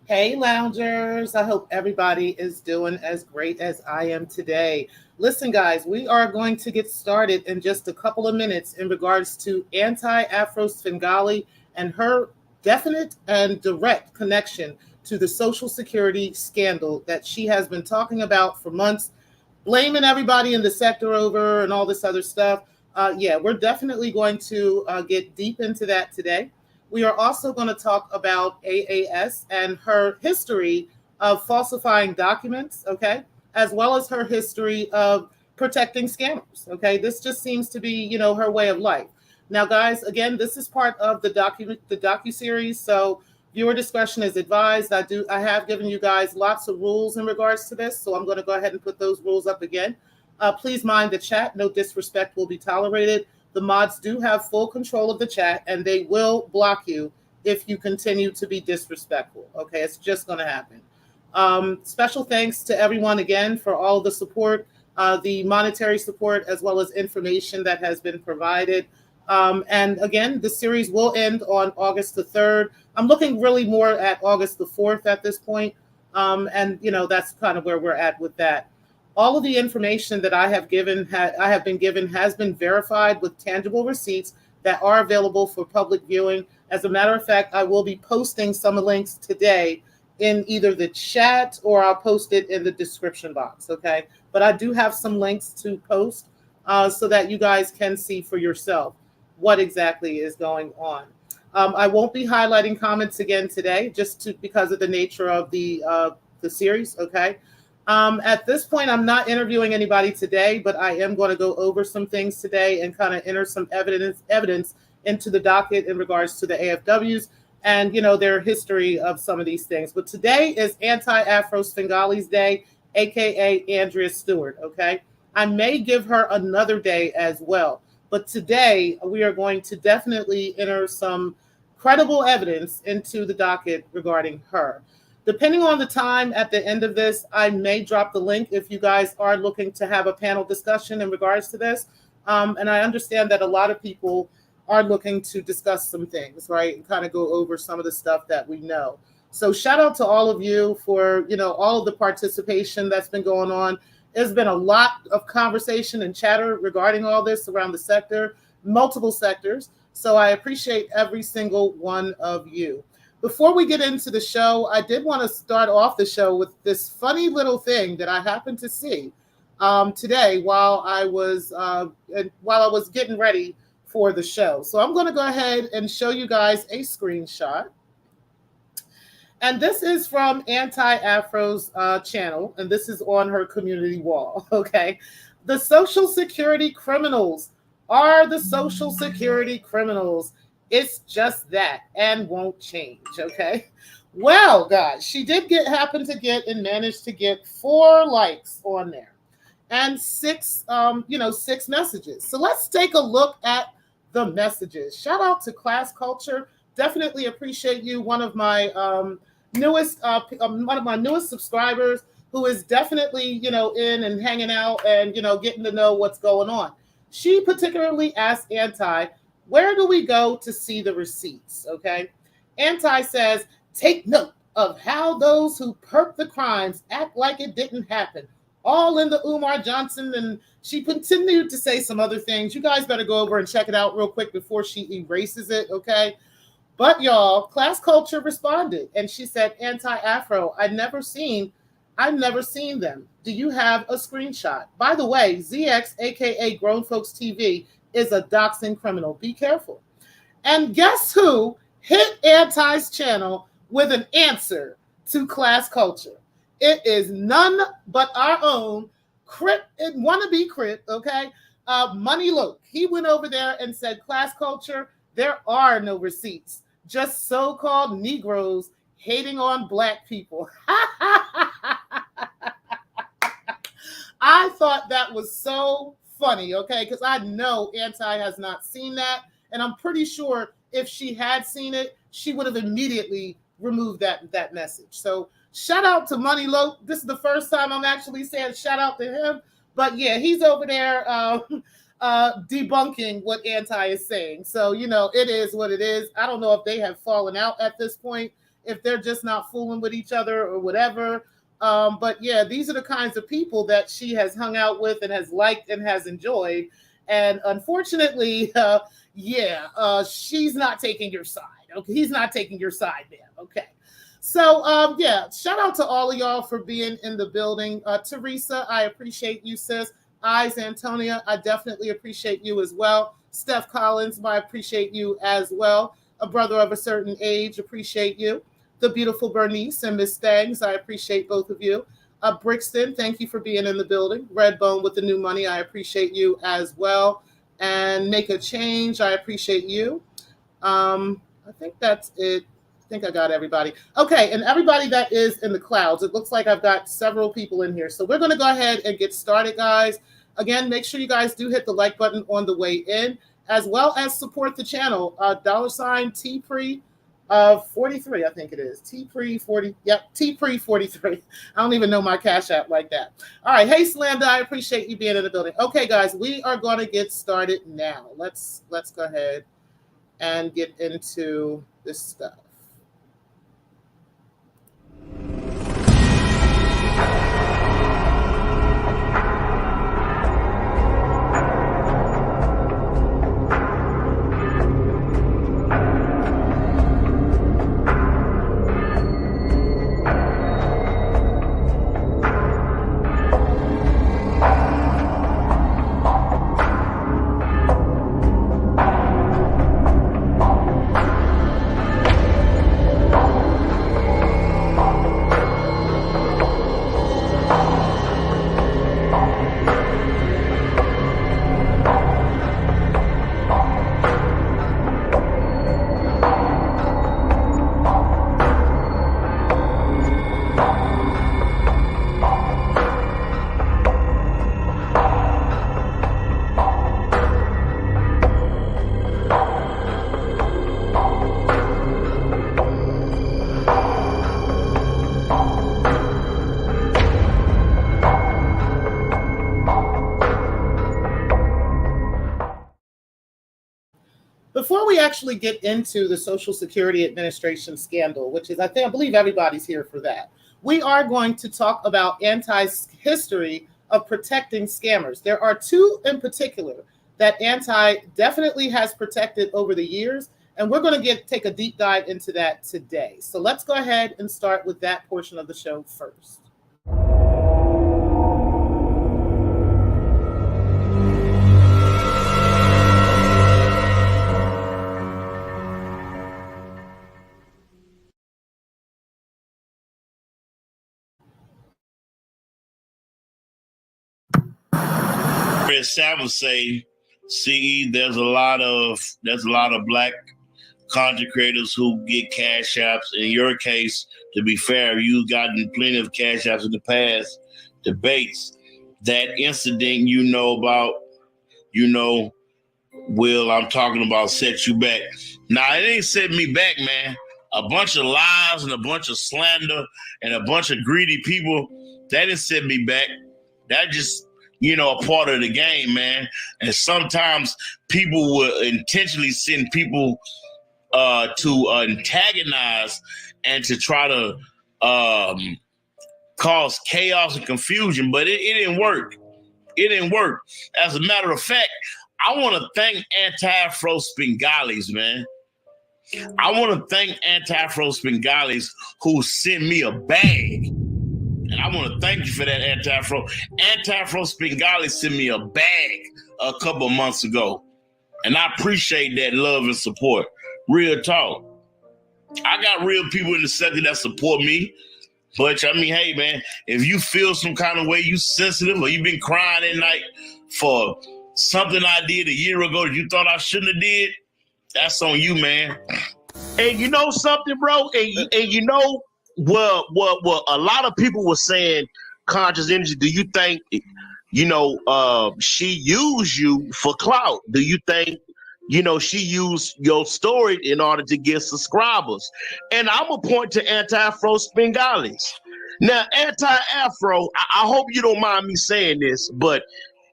Hey, loungers. I hope everybody is doing as great as I am today. Listen, guys, we are going to get started in just a couple of minutes in regards to anti-Afro Svengali and her definite and direct connection to the Social Security scandal that she has been talking about for months, blaming everybody in the sector over and all this other stuff. Yeah, we're definitely going to get deep into that today. We are also going to talk about AAS and her history of falsifying documents, okay, as well as her history of protecting scammers, okay. This just seems to be, her way of life. Now, guys, again, this is part of the docu series, so viewer discretion is advised. I have given you guys lots of rules in regards to this, so I'm going to go ahead and put those rules up again. Please mind the chat. No disrespect will be tolerated. The mods do have full control of the chat, and they will block you if you continue to be disrespectful. Okay, it's just going to happen. Special thanks to everyone again for all the support, the monetary support, as well as information that has been provided. And again, the series will end on August the 3rd. I'm looking really more at August the 4th at this point. And, that's kind of where we're at with that. All of the information that I have been given has been verified with tangible receipts that are available for public viewing. As a matter of fact, I will be posting some links today in either the chat or I'll post it in the description box. Okay. But I do have some links to post so that you guys can see for yourself what exactly is going on. I won't be highlighting comments again today, because of the nature of the series. Okay. At this point, I'm not interviewing anybody today, but I am going to go over some things today and kind of enter some evidence into the docket in regards to the AFWs and their history of some of these things. But today is Anti-Afro Svengali's Day, aka Andrea Stewart. Okay, I may give her another day as well, but today we are going to definitely enter some credible evidence into the docket regarding her. Depending on the time at the end of this, I may drop the link if you guys are looking to have a panel discussion in regards to this. And I understand that a lot of people are looking to discuss some things, right? And kind of go over some of the stuff that we know. So shout out to all of you for, all of the participation that's been going on. There's been a lot of conversation and chatter regarding all this around the sector, multiple sectors. So I appreciate every single one of you. Before we get into the show, I did want to start off the show with this funny little thing that I happened to see today while I was getting ready for the show. So I'm going to go ahead and show you guys a screenshot. And this is from Anti-Afro's channel, and this is on her community wall. Okay, the Social Security criminals are the Social Security criminals. It's just that and won't change. Okay. Well, guys, she did manage to get 4 likes on there and 6 messages. So let's take a look at the messages. Shout out to Class Culture. Definitely appreciate you. One of my newest subscribers who is definitely, in and hanging out and, getting to know what's going on. She particularly asked Anti, where do we go to see the receipts? Okay. Anti says, take note of how those who perp the crimes act like it didn't happen. All in the Umar Johnson. And she continued to say some other things. You guys better go over and check it out real quick before she erases it. Okay. But y'all, Class Culture responded and she said, Anti-Afro, I've never seen them. Do you have a screenshot? By the way, ZX, aka Grown Folks TV, is a doxing criminal. Be careful. And guess who hit Anti's channel with an answer to Class Culture? It is none but our own wannabe Crip, okay? Money Loke. He went over there and said, Class Culture, there are no receipts. Just so-called Negroes hating on Black people. I thought that was so funny, okay? Because I know Anti has not seen that. And I'm pretty sure if she had seen it, she would have immediately removed that message. So shout out to Money Loke. This is the first time I'm actually saying shout out to him. But yeah, he's over there debunking what Anti is saying. So, it is what it is. I don't know if they have fallen out at this point. if they're just not fooling with each other or whatever. But yeah, these are the kinds of people that she has hung out with and has liked and has enjoyed. And unfortunately, she's not taking your side. Okay, he's not taking your side, man. Okay. So yeah, shout out to all of y'all for being in the building. Teresa, I appreciate you, sis. Eyes Antonia, I definitely appreciate you as well. Steph Collins, I appreciate you as well. A brother of a certain age, appreciate you. The beautiful Bernice and Miss Stangs, I appreciate both of you. Brixton, thank you for being in the building. Redbone with the new money, I appreciate you as well. And Make a Change, I appreciate you. I think that's it. I think I got everybody. Okay, and everybody that is in the clouds, it looks like I've got several people in here. So we're going to go ahead and get started, guys. Again, make sure you guys do hit the like button on the way in, as well as support the channel. $ TPRE 43, I think it is. TPRE 40. Yep, TPRE 43. I don't even know my Cash App like that. All right, hey Slanda, I appreciate you being in the building. Okay, guys, we are going to get started now. Let's go ahead and get into this stuff. Before we actually get into the Social Security Administration scandal, which is, I believe everybody's here for that, we are going to talk about Anti's history of protecting scammers. There are two in particular that Anti definitely has protected over the years, and we're going to take a deep dive into that today. So let's go ahead and start with that portion of the show first. Sam would say, see, there's a lot of black content creators who get cash apps. In your case, to be fair, you've gotten plenty of cash apps in the past debates. That incident you know about, Will, I'm talking about, set you back. Now, it ain't set me back, man. A bunch of lies and a bunch of slander and a bunch of greedy people, that didn't set me back. That just, a part of the game, man. And sometimes people will intentionally send people to antagonize and to try to cause chaos and confusion, but it didn't work. It didn't work. As a matter of fact, I want to thank Afro'S Bengalis, man. I want to thank Afro'S Bengalis who sent me a bag. And I want to thank you for that, Afro. Afro'S Bengali sent me a bag a couple of months ago. And I appreciate that love and support. Real talk. I got real people in the sector that support me. But, hey, man, if you feel some kind of way, you sensitive, or you've been crying at night for something I did a year ago that you thought I shouldn't have did, that's on you, man. And you know something, bro? And you know, well, a lot of people were saying, Conscious Energy, do you think, she used you for clout? Do you think, she used your story in order to get subscribers? And I'm going to point to Afro'S Bengalis. Now, Afro, I hope you don't mind me saying this, but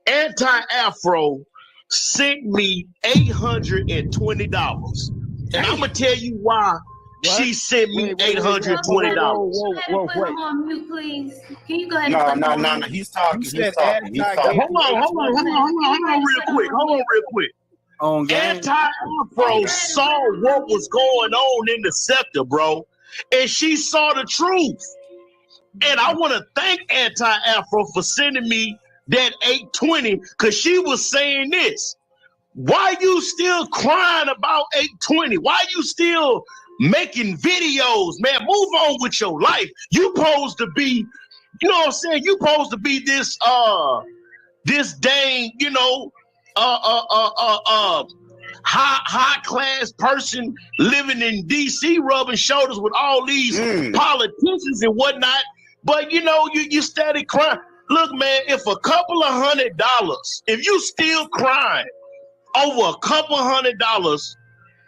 Afro sent me $820. And I'm going to tell you why She sent me $820. Whoa, put him on mute, please. Can you go ahead and No, put him on mute? he's talking. You said He's Anti talking. gave Hold on real quick. on game. Anti-Afro saw what was going on in the sector, bro. And she saw the truth. And I want to thank Anti-Afro for sending me that 820 because she was saying this. Why you still crying about 820? Why you still making videos, man? Move on with your life. You supposed to be, you know what I'm saying? You supposed to be this dang, high class person living in DC, rubbing shoulders with all these politicians and whatnot. But you steady crying. Look, man, if a couple of $100, if you still crying over a couple $100,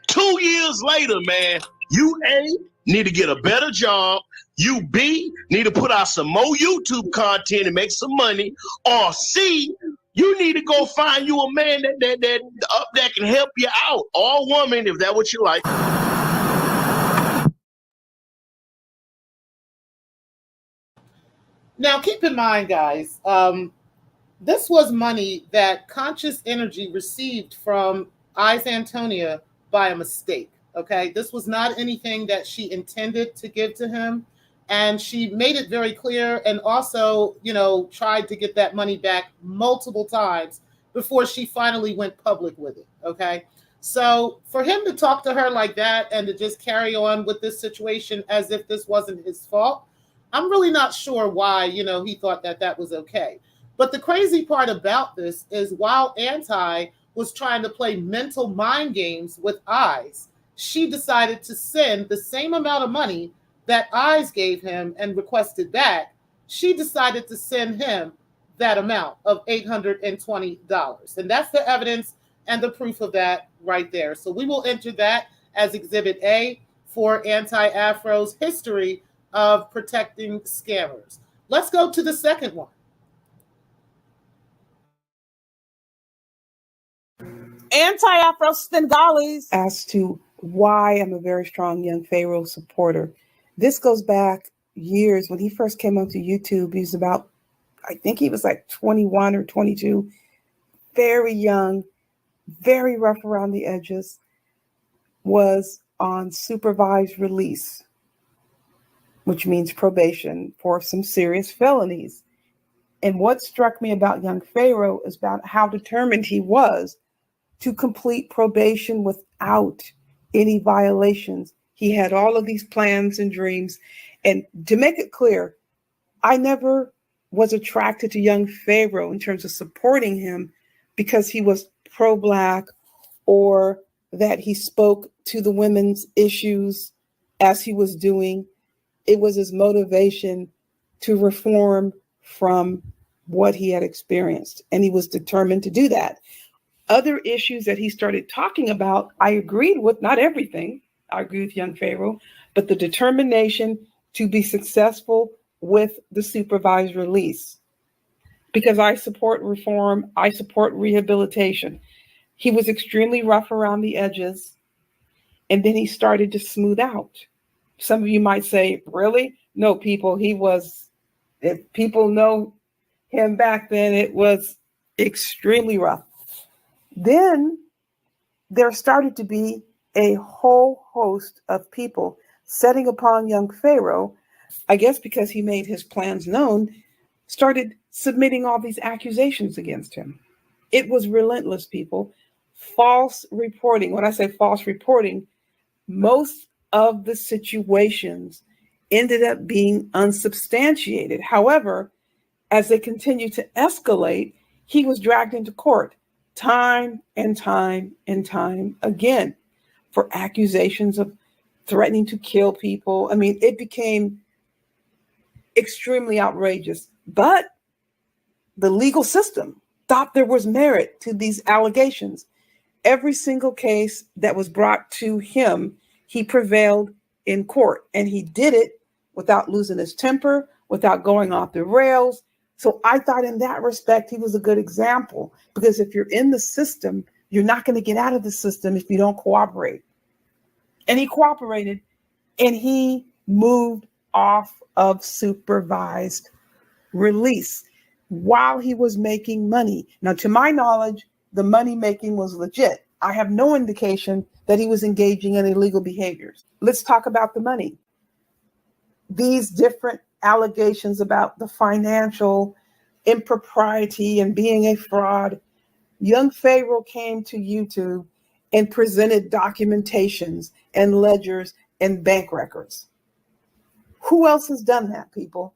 2 years later, man, you A, need to get a better job. You B, need to put out some more YouTube content and make some money. Or C, you need to go find you a man that can help you out. Or a woman, if that's what you like. Now, keep in mind, guys, this was money that Conscious Energy received from Eyes Antonia by a mistake. Okay, this was not anything that she intended to give to him, and she made it very clear. And also, tried to get that money back multiple times before she finally went public with it. Okay, so for him to talk to her like that and to just carry on with this situation as if this wasn't his fault, I'm really not sure why, he thought that was okay. But the crazy part about this is while Anti was trying to play mental mind games with Eyes, she decided to send the same amount of money that Eyes gave him and requested back. She decided to send him that amount of $820. And that's the evidence and the proof of that right there. So we will enter that as Exhibit A for Anti-Afro's history of protecting scammers. Let's go to the second one. Anti-Afro'S as to why I'm a very strong young Pharaoh supporter. This goes back years when he first came onto YouTube. He was about, I think he was like 21 or 22, very young, very rough around the edges, was on supervised release, which means probation for some serious felonies. And what struck me about young Pharaoh is about how determined he was to complete probation without any violations. He had all of these plans and dreams. And to make it clear, I never was attracted to young Pharaoh in terms of supporting him because he was pro-Black or that he spoke to the women's issues as he was doing. It was his motivation to reform from what he had experienced. And he was determined to do that. Other issues that he started talking about, I agreed with, not everything. I agree with young Pharaoh, but the determination to be successful with the supervised release. Because I support reform, I support rehabilitation. He was extremely rough around the edges, and then he started to smooth out. Some of you might say, really? No, people, if people know him back then, it was extremely rough. Then there started to be a whole host of people setting upon young Pharaoh, I guess because he made his plans known, started submitting all these accusations against him. It was relentless, people. False reporting. When I say false reporting, most of the situations ended up being unsubstantiated. However, as they continued to escalate, he was dragged into court time and time and time again for accusations of threatening to kill people. I mean, it became extremely outrageous. But the legal system thought there was merit to these allegations. Every single case that was brought to him, he prevailed in court. And he did it without losing his temper, without going off the rails. So I thought in that respect, he was a good example, because if you're in the system, you're not going to get out of the system if you don't cooperate. And he cooperated. and he moved off of supervised release while he was making money. Now, to my knowledge, the money making was legit. I have no indication that he was engaging in illegal behaviors. Let's talk about the money. These different allegations about the financial impropriety and being a fraud. Young Pharaoh came to YouTube and presented documentations and ledgers and bank records. Who else has done that, people?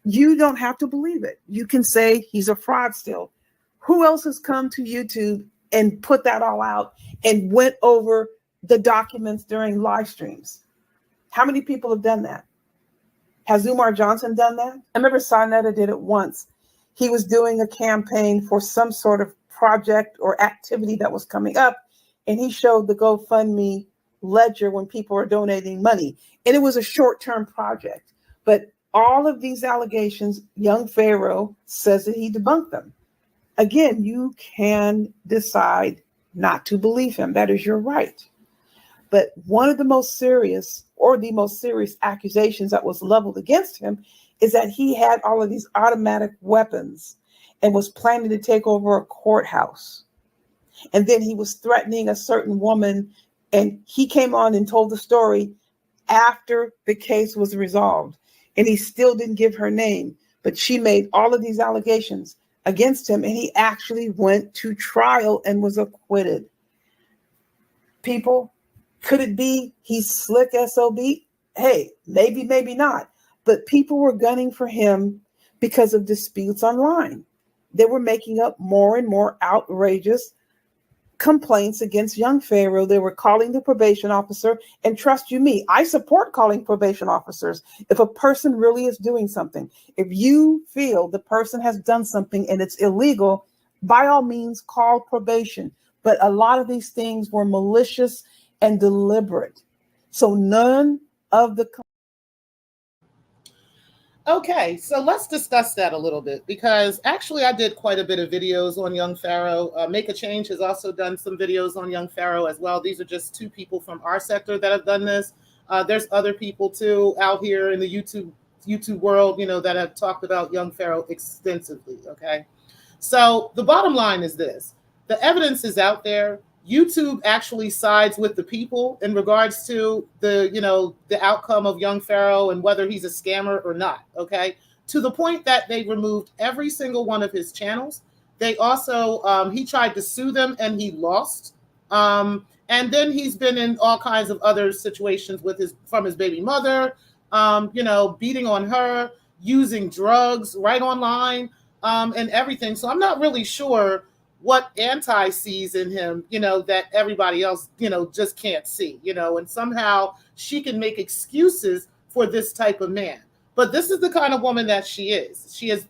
You don't have to believe it. You can say he's a fraud still. Who else has come to YouTube and put that all out and went over the documents during live streams? How many people have done that? Has Umar Johnson done that? I remember Sarnetta did it once. He was doing a campaign for some sort of project or activity that was coming up, and he showed the GoFundMe ledger when people were donating money. And it was a short-term project. But all of these allegations, young Pharaoh says that he debunked them. Again, you can decide not to believe him. That is your right. But one of the most serious accusations that was leveled against him is that he had all of these automatic weapons and was planning to take over a courthouse. And then he was threatening a certain woman, and he came on and told the story after the case was resolved. And he still didn't give her name, but she made all of these allegations against him, and he actually went to trial and was acquitted. People, could it be he's slick SOB? Hey, maybe, maybe not. But people were gunning for him because of disputes online. They were making up more and more outrageous complaints against young Pharaoh. They were calling the probation officer, and trust you me, I support calling probation officers if a person really is doing something. If you feel the person has done something and it's illegal, by all means, call probation. But a lot of these things were malicious and deliberate. So none of the... Okay, so let's discuss that a little bit, because actually I did quite a bit of videos on young Pharaoh. Make a Change has also done some videos on young Pharaoh as well. These are just two people from our sector that have done this. There's other people too out here in the YouTube world, that have talked about young Pharaoh extensively. Okay, so the bottom line is this: the evidence is out there. YouTube actually sides with the people in regards to the outcome of young Pharaoh and whether he's a scammer or not. Okay, to the point that they removed every single one of his channels. They also he tried to sue them and he lost. And then he's been in all kinds of other situations with his baby mother, beating on her, using drugs right online, and everything. So I'm not really sure what Anti sees in him, that everybody else, just can't see, and somehow she can make excuses for this type of man. But this is the kind of woman that she is. She is,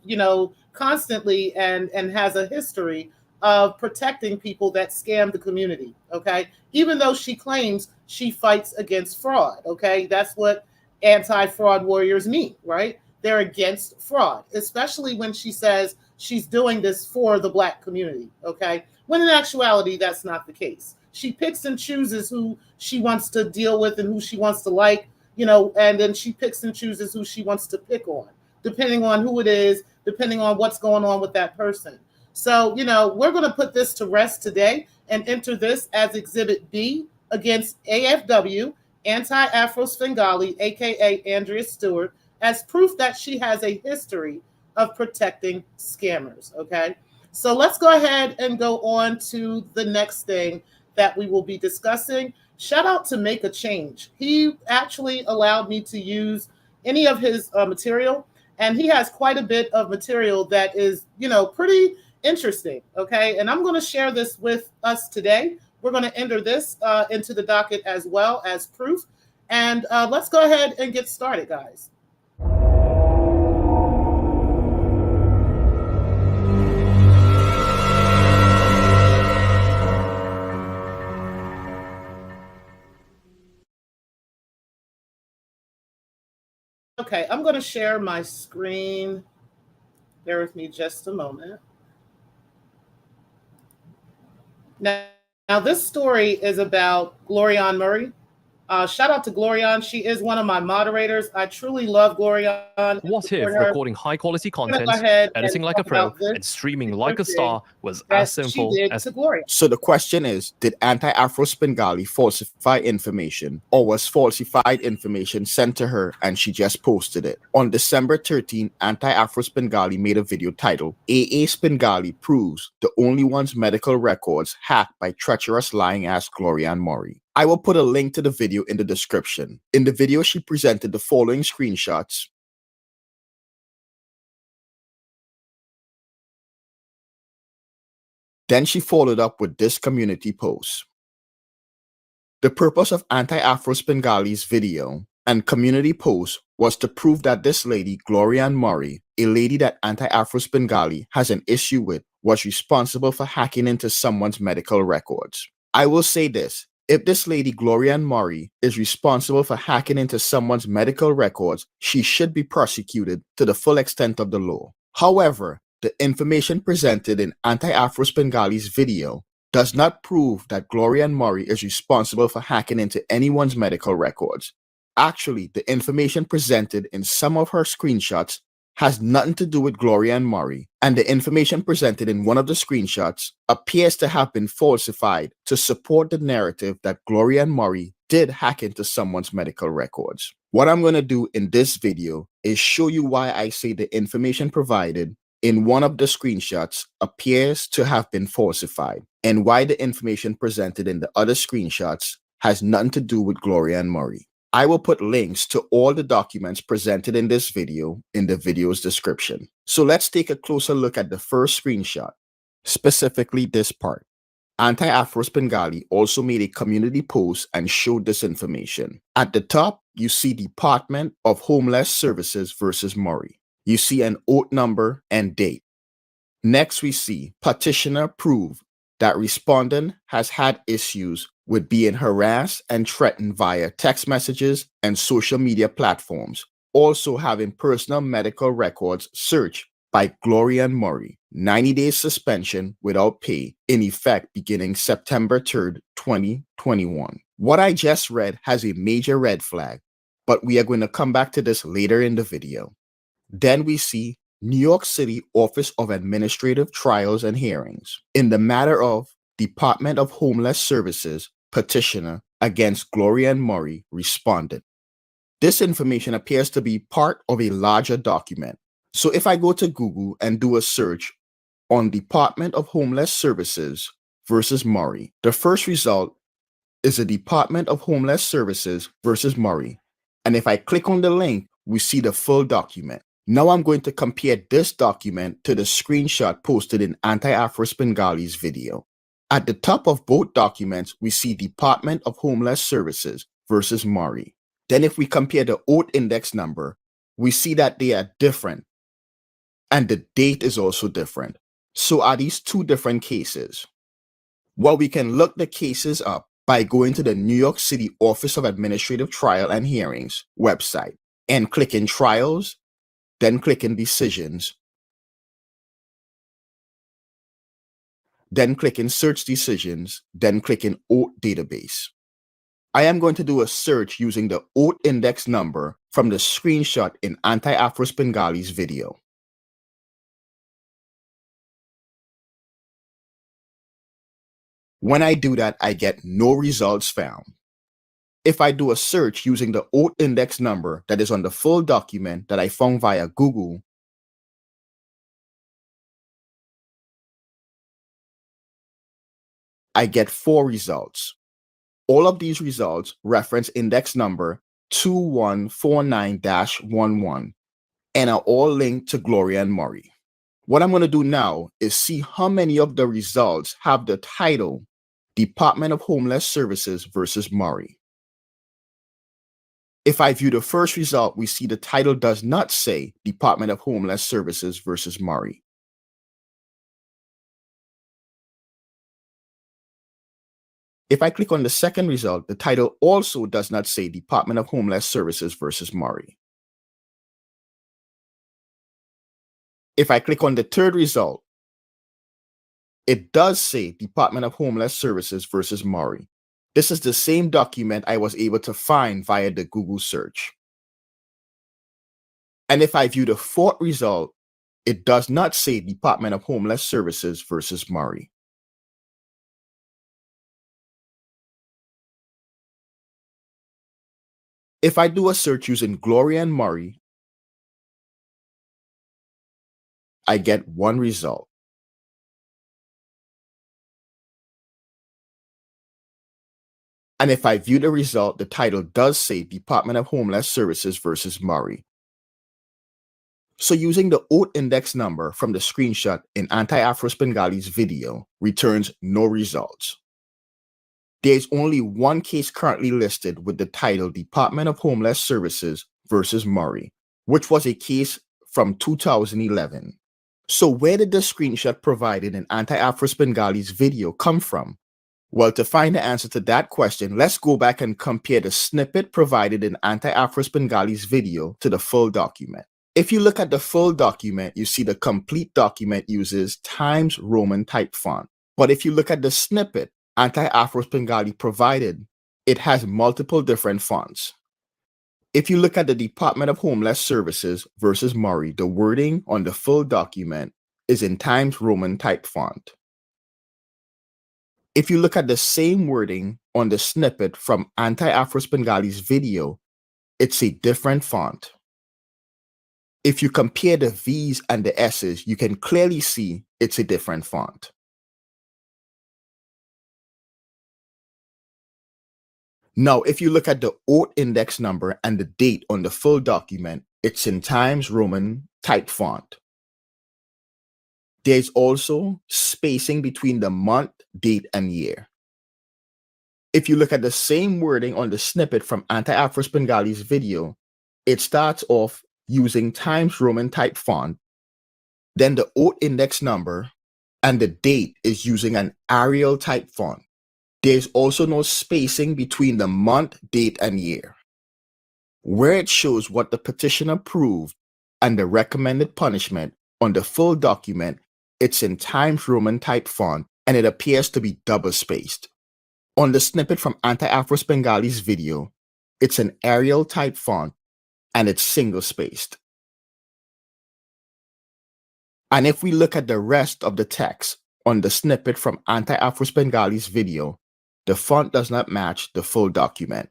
constantly and has a history of protecting people that scam the community. Okay. Even though she claims she fights against fraud. Okay. That's what anti-fraud warriors mean, right? They're against fraud, especially when she says she's doing this for the Black community, okay? When in actuality, that's not the case. She picks and chooses who she wants to deal with and who she wants to like, and then she picks and chooses who she wants to pick on, depending on who it is, depending on what's going on with that person. So, we're going to put this to rest today and enter this as Exhibit B against AFW, Anti-Afro'S Svengali, aka Andrea Stewart, as proof that she has a history of protecting scammers. Okay, so let's go ahead and go on to the next thing that we will be discussing. Shout out to Make a Change. He actually allowed me to use any of his material, and he has quite a bit of material that is, pretty interesting. Okay, and I'm going to share this with us today. We're going to enter this into the docket as well as proof, and let's go ahead and get started, guys. Okay, I'm going to share my screen. Bear with me just a moment. Now this story is about Glorianne Murray. Shout out to Glorian. She is one of my moderators. I truly love Glorian. What if recording high-quality content, editing like a pro, and streaming like a star was as simple as Gloria? So the question is, did Anti-Afro's Bengali falsify information, or was falsified information sent to her and she just posted it? On December 13, Anti-Afro's Bengali made a video titled, AA Bengali Proves the Only One's Medical Records Hacked by Treacherous Lying-Ass Glorian Murray. I will put a link to the video in the description. In the video, she presented the following screenshots. Then she followed up with this community post. The purpose of Anti-Afro's Bengali's video and community post was to prove that this lady, Glorian Murray, a lady that Anti-Afro's Bengali has an issue with, was responsible for hacking into someone's medical records. I will say this. If this lady, Glorian Murray, is responsible for hacking into someone's medical records, she should be prosecuted to the full extent of the law. However, the information presented in Anti-Afro's Bengali's video does not prove that Glorian Murray is responsible for hacking into anyone's medical records. Actually, the information presented in some of her screenshots has nothing to do with Glorian Murray, and the information presented in one of the screenshots appears to have been falsified to support the narrative that Glorian Murray did hack into someone's medical records. What I'm going to do in this video is show you why I say the information provided in one of the screenshots appears to have been falsified, and why the information presented in the other screenshots has nothing to do with Glorian Murray. I will put links to all the documents presented in this video in the video's description. So let's take a closer look at the first screenshot, specifically this part. Anti-Afro's Bengali also made a community post and showed this information. At the top, you see Department of Homeless Services versus Murray. You see an oath number and date. Next, we see petitioner prove that respondent has had issues with being harassed and threatened via text messages and social media platforms, also having personal medical records searched by Glorian Murray. 90 days suspension without pay in effect beginning September 3rd, 2021. What I just read has a major red flag, but we are going to come back to this later in the video. Then we see New York City Office of Administrative Trials and Hearings. In the matter of Department of Homeless Services petitioner against Glorian Murray responded. This information appears to be part of a larger document. So if I go to Google and do a search on Department of Homeless Services versus Murray, the first result is a Department of Homeless Services versus Murray. And if I click on the link, we see the full document. Now I'm going to compare this document to the screenshot posted in Anti-Afro's Bengali's video. At the top of both documents, we see Department of Homeless Services versus Murray. Then if we compare the oath index number, we see that they are different. And the date is also different. So are these two different cases? Well, we can look the cases up by going to the New York City Office of Administrative Trial and Hearings website and clicking Trials, then clicking Decisions, then clicking Search Decisions, then clicking Oath Database. I am going to do a search using the oath index number from the screenshot in Anti-Afro's Bengali's video. When I do that, I get no results found. If I do a search using the oath index number that is on the full document that I found via Google, I get 4 results. All of these results reference index number 2149-11 and are all linked to Glorian Murray. What I'm going to do now is see how many of the results have the title Department of Homeless Services versus Murray. If I view the first result, we see the title does not say Department of Homeless Services versus Murray. If I click on the second result, the title also does not say Department of Homeless Services versus Murray. If I click on the third result, it does say Department of Homeless Services versus Murray. This is the same document I was able to find via the Google search. And if I view the fourth result, it does not say Department of Homeland Services versus Murray. If I do a search using Gloria and Murray, I get one result. And if I view the result, the title does say Department of Homeland Services versus Murray. So using the oath index number from the screenshot in Anti-Afro's Bengali's video returns no results. There is only one case currently listed with the title Department of Homeland Services versus Murray, which was a case from 2011. So where did the screenshot provided in Anti-Afro's Bengali's video come from? Well, to find the answer to that question, let's go back and compare the snippet provided in Anti-Afro's Bengali's video to the full document. If you look at the full document, you see the complete document uses Times Roman type font. But if you look at the snippet Anti-Afro's Bengali provided, it has multiple different fonts. If you look at the Department of Homeland Services versus Murray, the wording on the full document is in Times Roman type font. If you look at the same wording on the snippet from Anti-Afro's Bengali's video, it's a different font. If you compare the V's and the S's, you can clearly see it's a different font. Now, if you look at the oath index number and the date on the full document, it's in Times Roman type font. There's also spacing between the month, date, and year. If you look at the same wording on the snippet from Anti-Afro's Bengali's video, it starts off using Times Roman type font, then the oath index number, and the date is using an Arial type font. There's also no spacing between the month, date, and year. Where it shows what the petitioner proved and the recommended punishment on the full document, it's in Times Roman type font and it appears to be double spaced. On the snippet from Anti-Afro's Bengali's video, it's an Arial type font and it's single spaced. And if we look at the rest of the text on the snippet from Anti-Afro's Bengali's video, the font does not match the full document.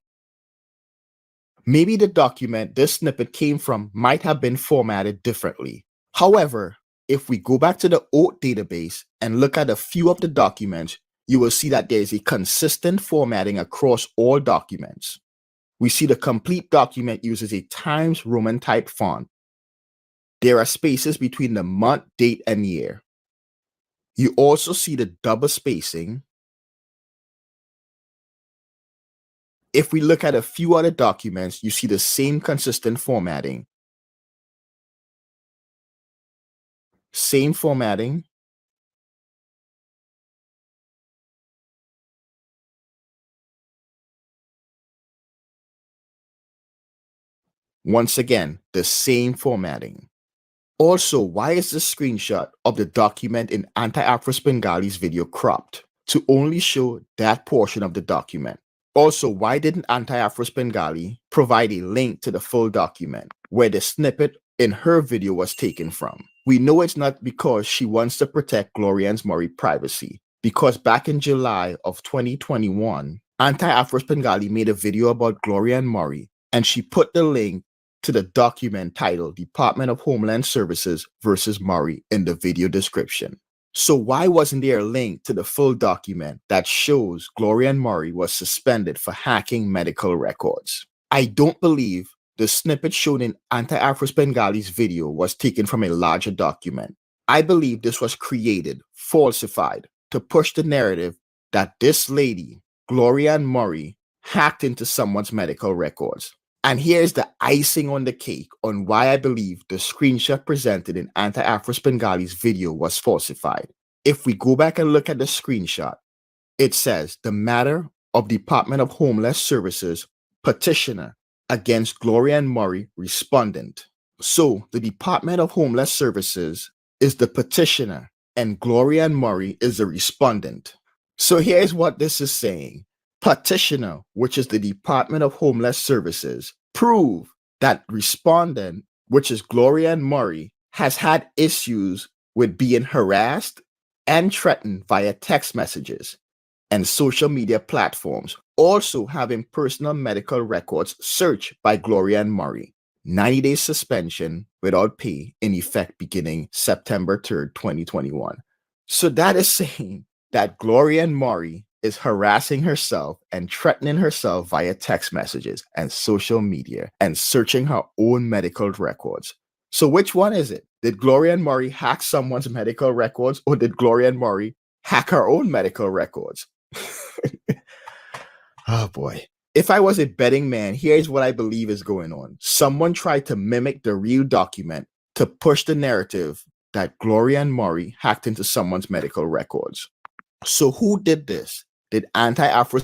Maybe the document this snippet came from might have been formatted differently. However, if we go back to the oath database and look at a few of the documents, you will see that there is a consistent formatting across all documents. We see the complete document uses a Times Roman type font. There are spaces between the month, date, and year. You also see the double spacing. If we look at a few other documents, you see the same consistent formatting. Same formatting. Once again, the same formatting. Also, why is the screenshot of the document in Anti-Afro's Bengali's video cropped to only show that portion of the document? Also, why didn't Anti-Afro's Bengali provide a link to the full document where the snippet in her video was taken from? We know it's not because she wants to protect Gloria and Murray's privacy, because back in July of 2021, Anti-Afro's Bengali made a video about Gloria and Murray, and she put the link to the document titled Department of Homeland Services versus Murray in the video description. So why wasn't there a link to the full document that shows Gloria and Murray was suspended for hacking medical records? I don't believe the snippet shown in Anti-Afro's Bengali's video was taken from a larger document. I believe this was created, falsified, to push the narrative that this lady, Gloria and Murray, hacked into someone's medical records. And here's the icing on the cake on why I believe the screenshot presented in Anti-Afro's Bengali's video was falsified. If we go back and look at the screenshot, it says the matter of Department of Homeland Services petitioner against Gloria and Murray respondent. So the Department of Homeland Services is the petitioner and Gloria and Murray is the respondent. So here's what this is saying. Petitioner, which is the Department of Homeless Services, prove that respondent, which is Gloria and Murray, has had issues with being harassed and threatened via text messages and social media platforms, also having personal medical records searched by Gloria and Murray. 90-day suspension without pay in effect beginning September 3rd, 2021. So that is saying that Gloria and Murray is harassing herself and threatening herself via text messages and social media and searching her own medical records. So which one is it? Did Gloria and Murray hack someone's medical records, or did Gloria and Murray hack her own medical records? Oh boy. If I was a betting man, here's what I believe is going on. Someone tried to mimic the real document to push the narrative that Gloria and Murray hacked into someone's medical records. So who did this? Did anti-Afro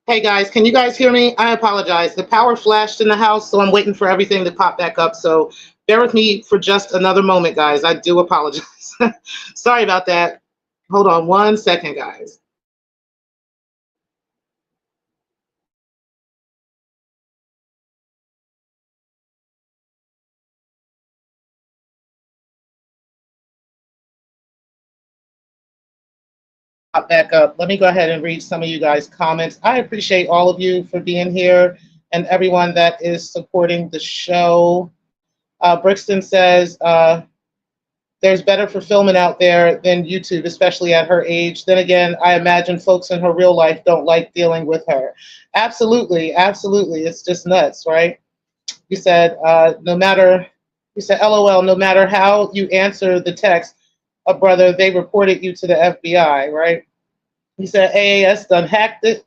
Hey guys, can you guys hear me? I apologize. The power flashed in the house, so I'm waiting for everything to pop back up. So bear with me for just another moment, guys. I do apologize. Sorry about that. Hold on one second, guys. back up. Let me go ahead and read some of you guys' comments. I appreciate all of you for being here and everyone that is supporting the show. Brixton says, there's better fulfillment out there than YouTube, especially at her age. Then again, I imagine folks in her real life don't like dealing with her. Absolutely, absolutely. It's just nuts, right? You said, LOL, no matter how you answer the text, brother, they reported you to the FBI, right? He said, AAS done hacked it.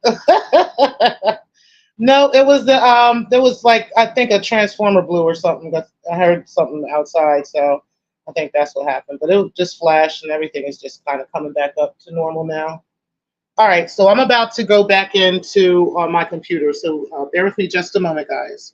No, it was there was like, I think a transformer blew or something. I heard something outside, so I think that's what happened. But it just flashed and everything is just kind of coming back up to normal now. All right, so I'm about to go back into my computer, so bear with me just a moment, guys.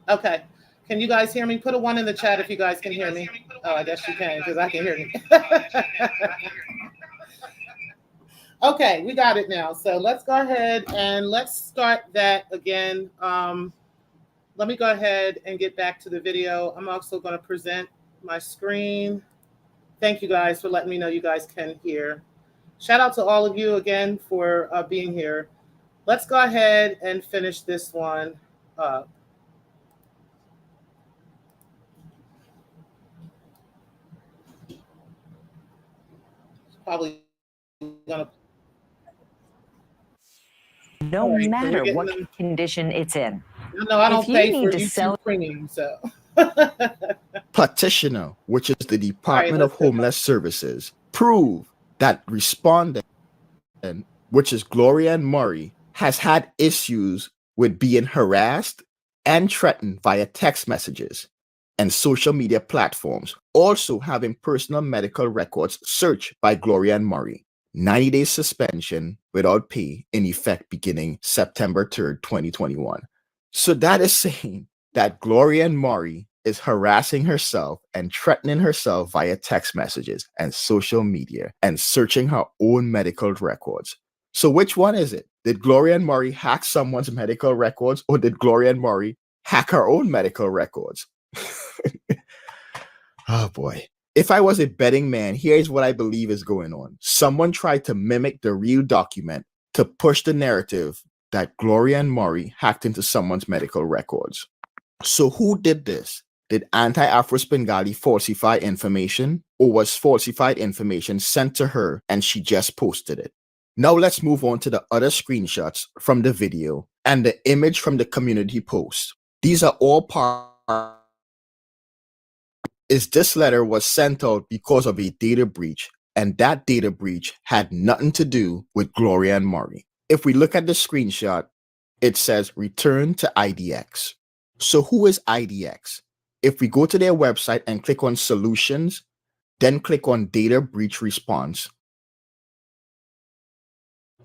Okay. Can you guys hear me? Put a 1 in the chat if you guys can hear me. Oh, I guess you can because I can hear me. Okay, we got it now. So let's go ahead and let's start that again. Let me go ahead and get back to the video. I'm also going to present my screen. Thank you guys for letting me know you guys can hear. Shout out to all of you again for being here. Let's go ahead and finish this one up. Probably gonna. No matter what condition it's in. No, I don't pay for YouTube Premium, so. Petitioner, which is the Department of Homeless Services, proved that respondent, which is Gloria Murray, has had issues with being harassed and threatened via text messages and social media platforms, also having personal medical records searched by Gloria Murray. 90 days suspension without pay in effect beginning September 3rd, 2021. So that is saying that Gloria Murray is harassing herself and threatening herself via text messages and social media and searching her own medical records. So which one is it? Did Gloria Murray hack someone's medical records, or did Gloria Murray hack her own medical records? Oh boy. If I was a betting man, here's what I believe is going on. Someone tried to mimic the real document to push the narrative that Gloria Murray hacked into someone's medical records. So who did this? Did Anti-Afro's Bengali falsify information, or was falsified information sent to her and she just posted it? Now let's move on to the other screenshots from the video and the image from the community post. These are all part is this letter was sent out because of a data breach, and that data breach had nothing to do with Gloria Murray. If we look at the screenshot, it says return to IDX. So who is IDX? If we go to their website and click on solutions, then click on data breach response,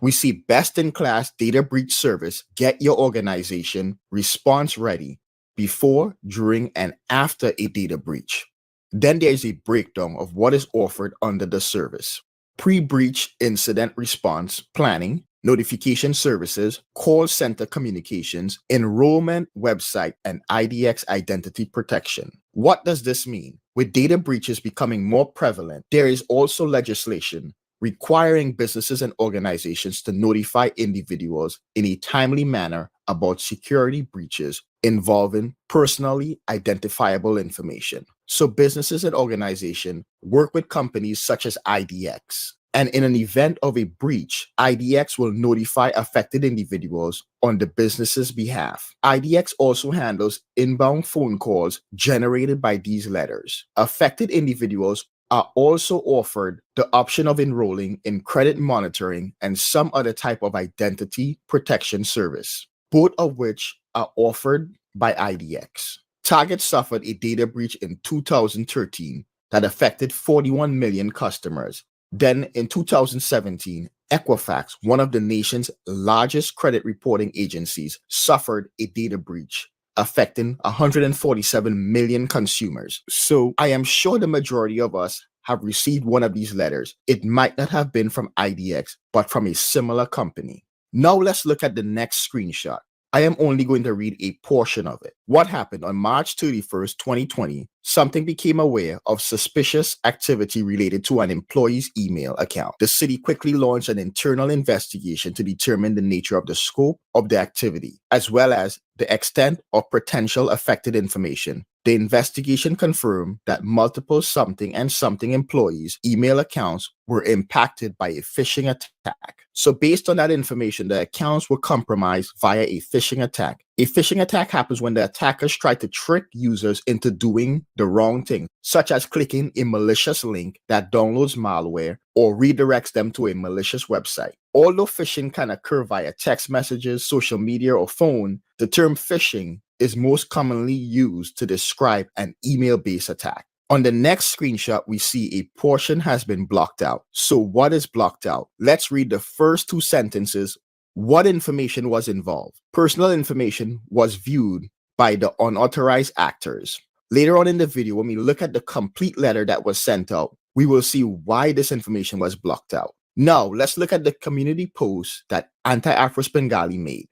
we see best in class data breach service, get your organization response ready before, during, and after a data breach. Then there is a breakdown of what is offered under the service. Pre-breach incident response planning, notification services, call center communications, enrollment website, and IDX identity protection. What does this mean? With data breaches becoming more prevalent, there is also legislation requiring businesses and organizations to notify individuals in a timely manner about security breaches involving personally identifiable information. So businesses and organizations work with companies such as IDX. And in an event of a breach, IDX will notify affected individuals on the business's behalf. IDX also handles inbound phone calls generated by these letters. Affected individuals are also offered the option of enrolling in credit monitoring and some other type of identity protection service, both of which are offered by IDX. Target suffered a data breach in 2013 that affected 41 million customers. Then in 2017, Equifax, one of the nation's largest credit reporting agencies, suffered a data breach affecting 147 million consumers. So I am sure the majority of us have received one of these letters. It might not have been from IDX, but from a similar company. Now let's look at the next screenshot. I am only going to read a portion of it. What happened on March 31st, 2020, something became aware of suspicious activity related to an employee's email account. The city quickly launched an internal investigation to determine the nature of the scope of the activity, as well as the extent of potential affected information. The investigation confirmed that multiple something and something employees' email accounts were impacted by a phishing attack. So based on that information, the accounts were compromised via a phishing attack. A phishing attack happens when the attackers try to trick users into doing the wrong thing, such as clicking a malicious link that downloads malware or redirects them to a malicious website. Although phishing can occur via text messages, social media, or phone, the term phishing is most commonly used to describe an email-based attack. On the next screenshot, we see a portion has been blocked out. So what is blocked out? Let's read the first two sentences. What information was involved? Personal information was viewed by the unauthorized actors. Later on in the video, when we look at the complete letter that was sent out, we will see why this information was blocked out. Now, let's look at the community post that Anti-Afro's Bengali made.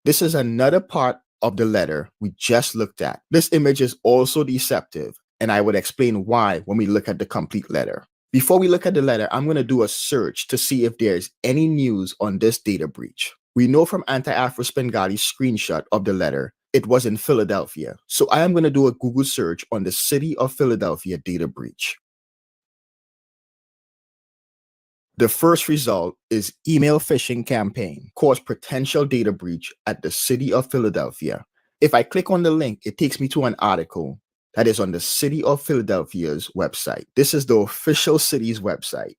This is another part of the letter we just looked at. This image is also deceptive, and I would explain why when we look at the complete letter. Before we look at the letter, I'm going to do a search to see if there's any news on this data breach. We know from Anti-Afro's Bengali's screenshot of the letter, it was in Philadelphia. So I am going to do a Google search on the city of Philadelphia data breach. The first result is email phishing campaign caused potential data breach at the city of Philadelphia. If I click on the link, it takes me to an article that is on the City of Philadelphia's website. This is the official city's website.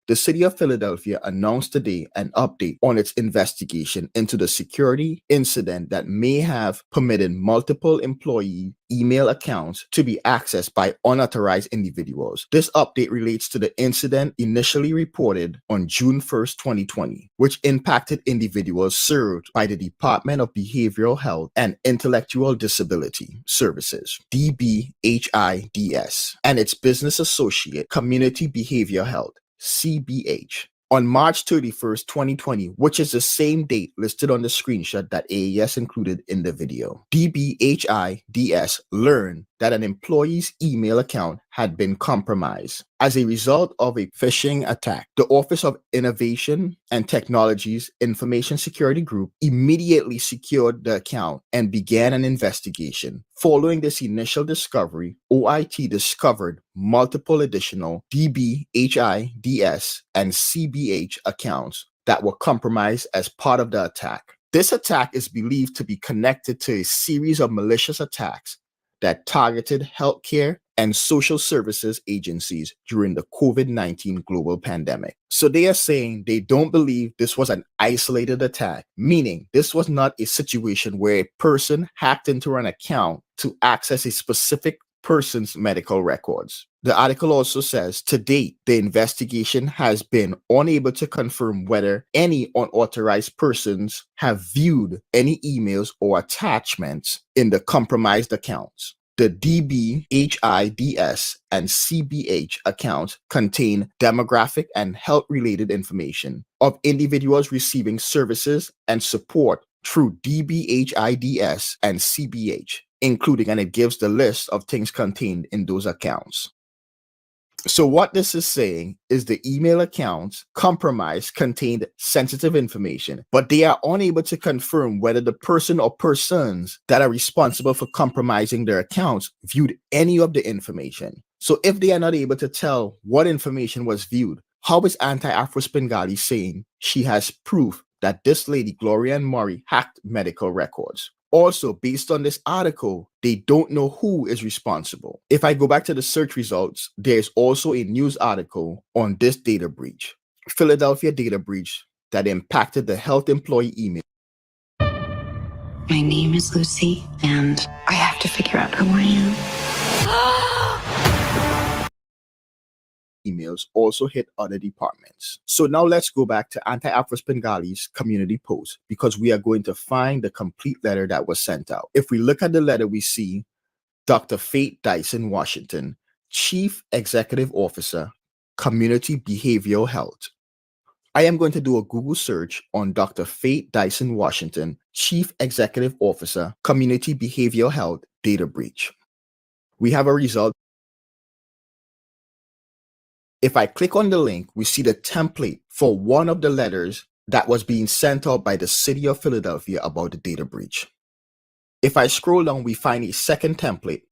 The City of Philadelphia announced today an update on its investigation into the security incident that may have permitted multiple employee email accounts to be accessed by unauthorized individuals. This update relates to the incident initially reported on June 1st, 2020, which impacted individuals served by the Department of Behavioral Health and Intellectual Disability Services, DBHIDS, and its business associate, Community Behavioral Health, CBH. On March 31st, 2020, which is the same date listed on the screenshot that AES included in the video, DBHIDS learned that an employee's email account had been compromised as a result of a phishing attack. The Office of Innovation and Technology's Information Security Group immediately secured the account and began an investigation. Following this initial discovery, OIT discovered multiple additional DBHIDS and CBH accounts that were compromised as part of the attack. This attack is believed to be connected to a series of malicious attacks that targeted healthcare and social services agencies during the COVID-19 global pandemic. So they are saying they don't believe this was an isolated attack, meaning this was not a situation where a person hacked into an account to access a specific person's medical records. The article also says, to date, the investigation has been unable to confirm whether any unauthorized persons have viewed any emails or attachments in the compromised accounts. The DBHIDS and CBH accounts contain demographic and health-related information of individuals receiving services and support through DBHIDS and CBH, including, and it gives the list of things contained in those accounts. So what this is saying is the email accounts compromised contained sensitive information, but they are unable to confirm whether the person or persons that are responsible for compromising their accounts viewed any of the information. So if they are not able to tell what information was viewed, how is Anti-Afro's Bengali saying she has proof that this lady, Gloria Murray, hacked medical records? Also, based on this article, they don't know who is responsible. If I go back to the search results, there's also a news article on this data breach, Philadelphia data breach that impacted the health employee email. My name is Lucy, and I have to figure out who I am. Emails also hit other departments. So now let's go back to Anti-Afro's Bengali's community post, because we are going to find the complete letter that was sent out. If we look at the letter, we see Dr. Faith Dyson Washington, Chief Executive Officer, Community Behavioral Health. I am going to do a Google search on Dr. Faith Dyson Washington, Chief Executive Officer, Community Behavioral Health data breach. We have a result. If I click on the link, we see the template for one of the letters that was being sent out by the city of Philadelphia about the data breach. If I scroll down, we find a second template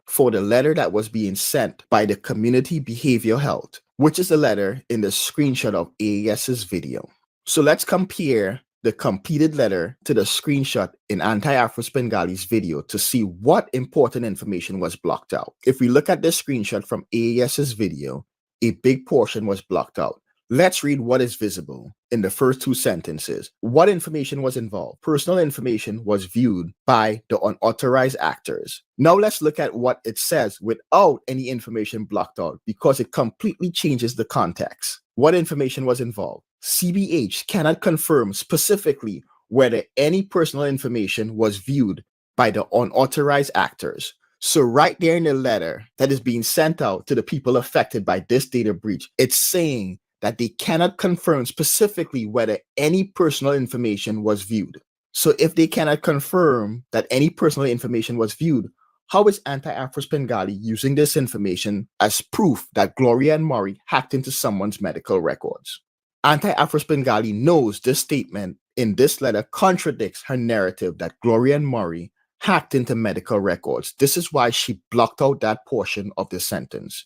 for the letter that was being sent by the Community Behavioral Health, which is the letter in the screenshot of AAS's video. So let's compare the completed letter to the screenshot in Anti-Afro's Bengali's video to see what important information was blocked out. If we look at this screenshot from AAS's video, a big portion was blocked out. Let's read what is visible in the first two sentences. What information was involved? Personal information was viewed by the unauthorized actors. Now let's look at what it says without any information blocked out, because it completely changes the context. What information was involved? CBH cannot confirm specifically whether any personal information was viewed by the unauthorized actors. So right there in the letter that is being sent out to the people affected by this data breach, it's saying that they cannot confirm specifically whether any personal information was viewed. So if they cannot confirm that any personal information was viewed, how is Anti-Afro's Bengali using this information as proof that Gloria and Maury hacked into someone's medical records? Anti-Afro's Bengali knows this statement in this letter contradicts her narrative that Gloria and Maury hacked into medical records. This is why she blocked out that portion of the sentence.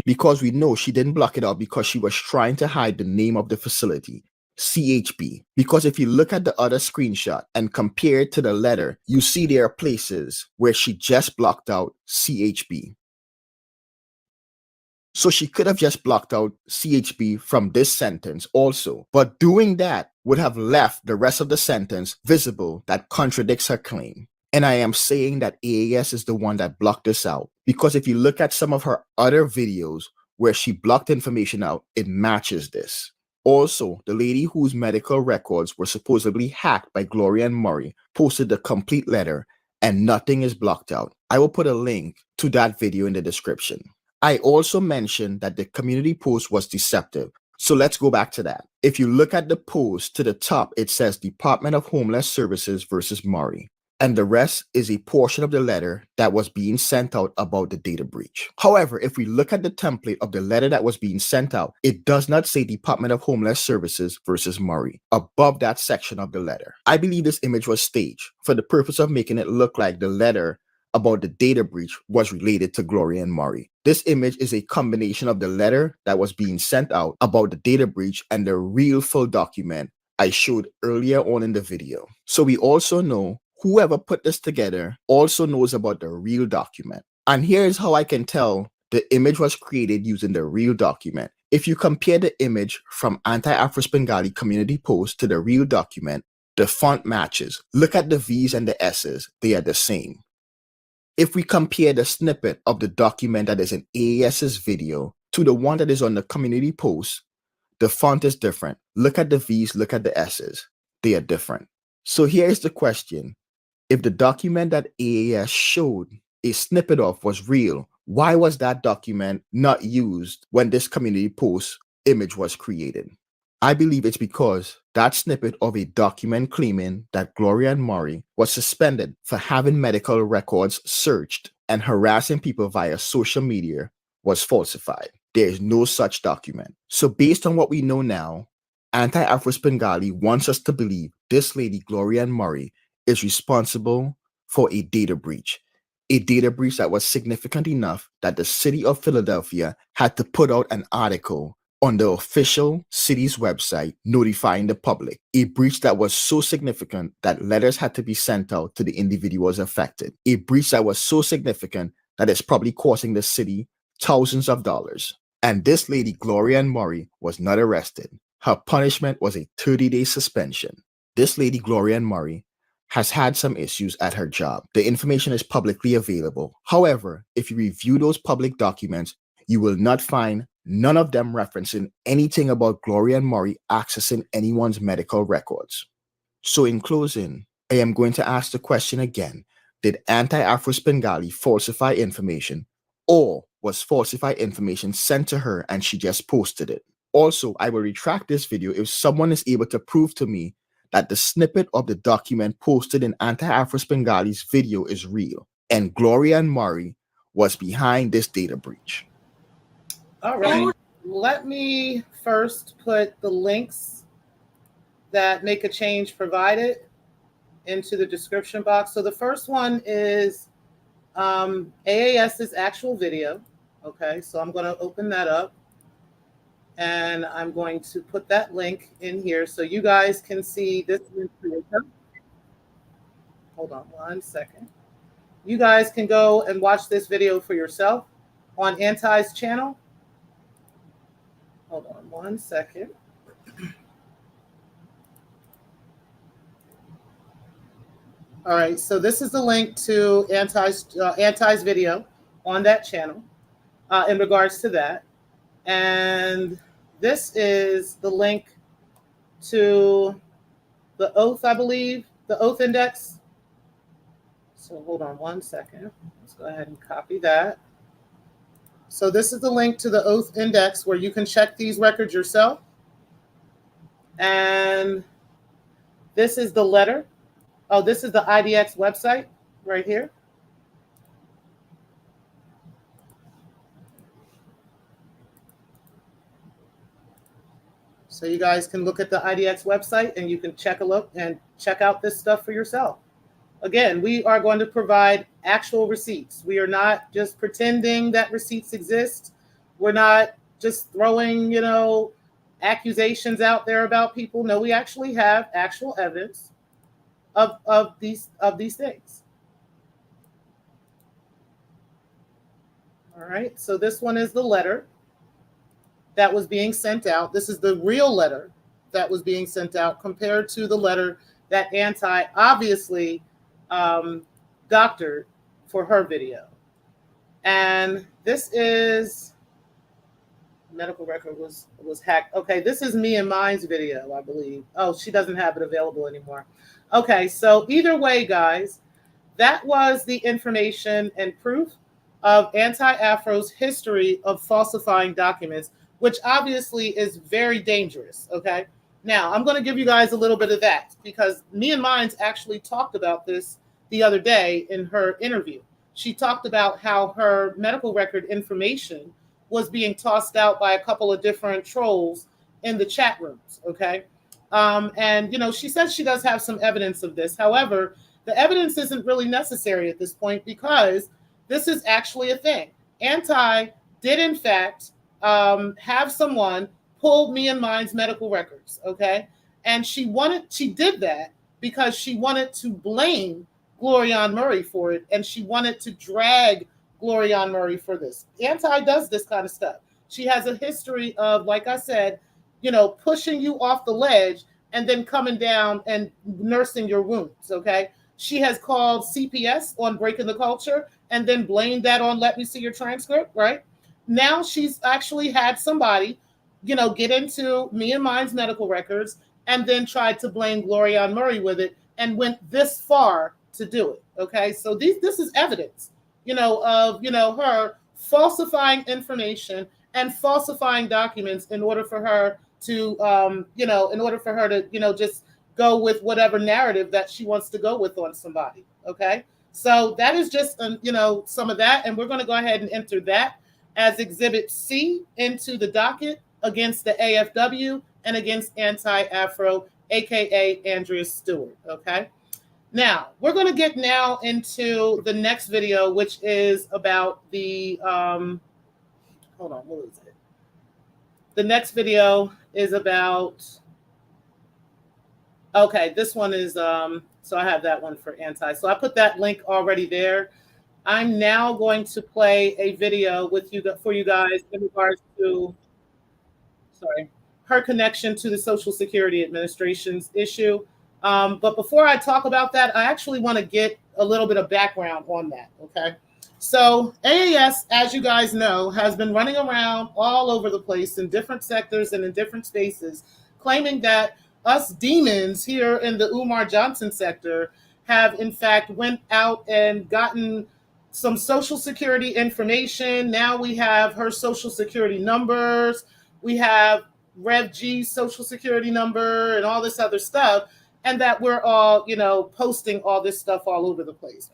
Because we know she didn't block it out because she was trying to hide the name of the facility, CHB. Because if you look at the other screenshot and compare it to the letter, you see there are places where she just blocked out CHB. So she could have just blocked out CHB from this sentence also, but doing that would have left the rest of the sentence visible that contradicts her claim. And I am saying that AAS is the one that blocked this out, because if you look at some of her other videos where she blocked information out, it matches this. Also, the lady whose medical records were supposedly hacked by Gloria and Maury posted the complete letter and nothing is blocked out. I will put a link to that video in the description. I also mentioned that the community post was deceptive. So let's go back to that. If you look at the post to the top, it says Department of Homeless Services versus Maury. And the rest is a portion of the letter that was being sent out about the data breach. However, if we look at the template of the letter that was being sent out, it does not say Department of Homeless Services versus Maury above that section of the letter. I believe this image was staged for the purpose of making it look like the letter about the data breach was related to Gloria and Maury. This image is a combination of the letter that was being sent out about the data breach and the real full document I showed earlier on in the video. So we also know whoever put this together also knows about the real document. And here's how I can tell the image was created using the real document. If you compare the image from Anti-Afro's Bengali community post to the real document, the font matches. Look at the V's and the S's, they are the same. If we compare the snippet of the document that is in AAS's video to the one that is on the community post, the font is different. Look at the V's, look at the S's, they are different. So here's the question. If the document that AAS showed a snippet of was real, why was that document not used when this community post image was created? I believe it's because that snippet of a document claiming that Gloria and Maury was suspended for having medical records searched and harassing people via social media was falsified. There is no such document. So based on what we know now, Anti-Afro's Bengali wants us to believe this lady, Gloria and Maury, is responsible for a data breach that was significant enough that the city of Philadelphia had to put out an article on the official city's website notifying the public, a breach that was so significant that letters had to be sent out to the individuals affected, a breach that was so significant that it's probably costing the city thousands of dollars. And this lady, Gloria and Maury, was not arrested. Her punishment was a 30-day suspension. This lady, Gloria Ann Murray, has had some issues at her job. The information is publicly available. However, if you review those public documents, you will not find none of them referencing anything about Gloria Ann Murray accessing anyone's medical records. So in closing, I am going to ask the question again. Did Anti-Afro's Bengali falsify information, or was falsified information sent to her and she just posted it? Also, I will retract this video if someone is able to prove to me that the snippet of the document posted in Anti-Afro's Bengali's video is real and Gloria Ann Murray was behind this data breach. All right. Let me first put the links that Make a Change provided into the description box. So the first one is AAS's actual video. Okay, so I'm going to open that up and I'm going to put that link in here so you guys can see this. Hold on one second. You guys can go and watch this video for yourself on Anti's channel. Hold on one second. All right, so this is the link to Anti's video on that channel in regards to that. And this is the link to the oath, I believe, the oath index. So hold on one second. Let's go ahead and copy that. So this is the link to the oath index where you can check these records yourself. And this is the letter. Oh, this is the IDX website right here. So you guys can look at the IDX website and you can check a look and check out this stuff for yourself. Again, we are going to provide actual receipts. We are not just pretending that receipts exist. We're not just throwing, accusations out there about people. No, we actually have actual evidence of these things. All right, so this one is the letter that was being sent out. This is the real letter that was being sent out compared to the letter that Anti obviously doctored for her video. And this is medical record was hacked. Okay, this is me and mine's video, I believe. Oh, she doesn't have it available anymore. Okay, so either way, guys, that was the information and proof of Anti-Afro's history of falsifying documents, which obviously is very dangerous, okay? Now, I'm going to give you guys a little bit of that because me and Mines actually talked about this the other day in her interview. She talked about how her medical record information was being tossed out by a couple of different trolls in the chat rooms, okay? And, she says she does have some evidence of this. However, the evidence isn't really necessary at this point because this is actually a thing. Anti did, in fact, have someone pull me and mine's medical records, okay? And she did that because she wanted to blame Gloria Ann Murray for it, and she wanted to drag Gloria Ann Murray for this. Anti does this kind of stuff. She has a history of, like I said, pushing you off the ledge and then coming down and nursing your wounds, okay? She has called CPS on Breaking the Culture and then blamed that on Let Me See Your Transcript, right? Now she's actually had somebody, get into me and mine's medical records and then tried to blame Gloria Ann Murray with it and went this far to do it, okay? So this is evidence, of, her falsifying information and falsifying documents in order for her to, just go with whatever narrative that she wants to go with on somebody, okay? So that is just, some of that, and we're going to go ahead and enter that as Exhibit C into the docket against the AFW and against Anti-Afro, aka Andrea Stewart, okay? Now, we're going to get now into the next video, which is about the, hold on, what is it? The next video is about, okay, this one is, so I have that one for Anti. So I put that link already there. I'm now going to play a video with you for you guys in regards to, sorry, her connection to the Social Security Administration's issue. But before I talk about that, I actually want to get a little bit of background on that, okay? So AAS, as you guys know, has been running around all over the place in different sectors and in different spaces, claiming that us demons here in the Umar Johnson sector have in fact went out and gotten some Social Security information. Now we have her Social Security numbers. We have Rev G's Social Security number and all this other stuff. And that we're all, posting all this stuff all over the place.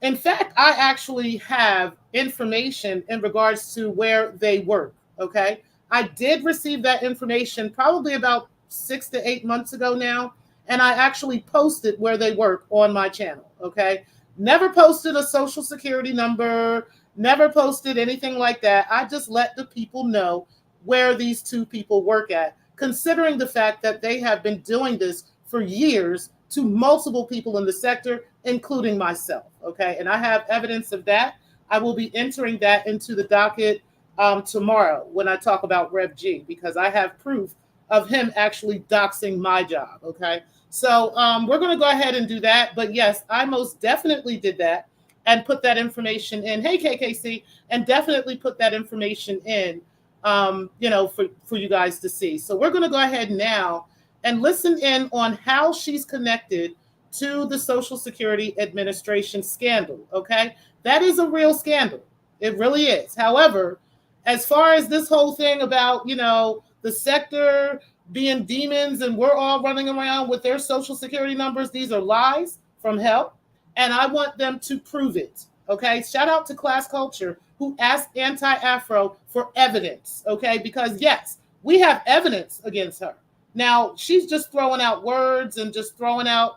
In fact, I actually have information in regards to where they work, okay? I did receive that information probably about 6 to 8 months ago now, and I actually posted where they work on my channel, okay? Never posted a Social Security number, never posted anything like that. I just let the people know where these two people work at, considering the fact that they have been doing this for years to multiple people in the sector, including myself, okay? And I have evidence of that. I will be entering that into the docket tomorrow when I talk about Rev G, because I have proof of him actually doxing my job, okay? So we're gonna go ahead and do that. But yes, I most definitely did that and put that information in. Hey, KKC, and definitely put that information in, for you guys to see. So we're gonna go ahead now and listen in on how she's connected to the Social Security Administration scandal, okay? That is a real scandal. It really is. However, as far as this whole thing about, the sector being demons and we're all running around with their Social Security numbers, these are lies from hell, and I want them to prove it, okay? Shout out to Class Culture, who asked Anti-Afro for evidence, okay? Because yes, we have evidence against her. Now, she's just throwing out words and just throwing out,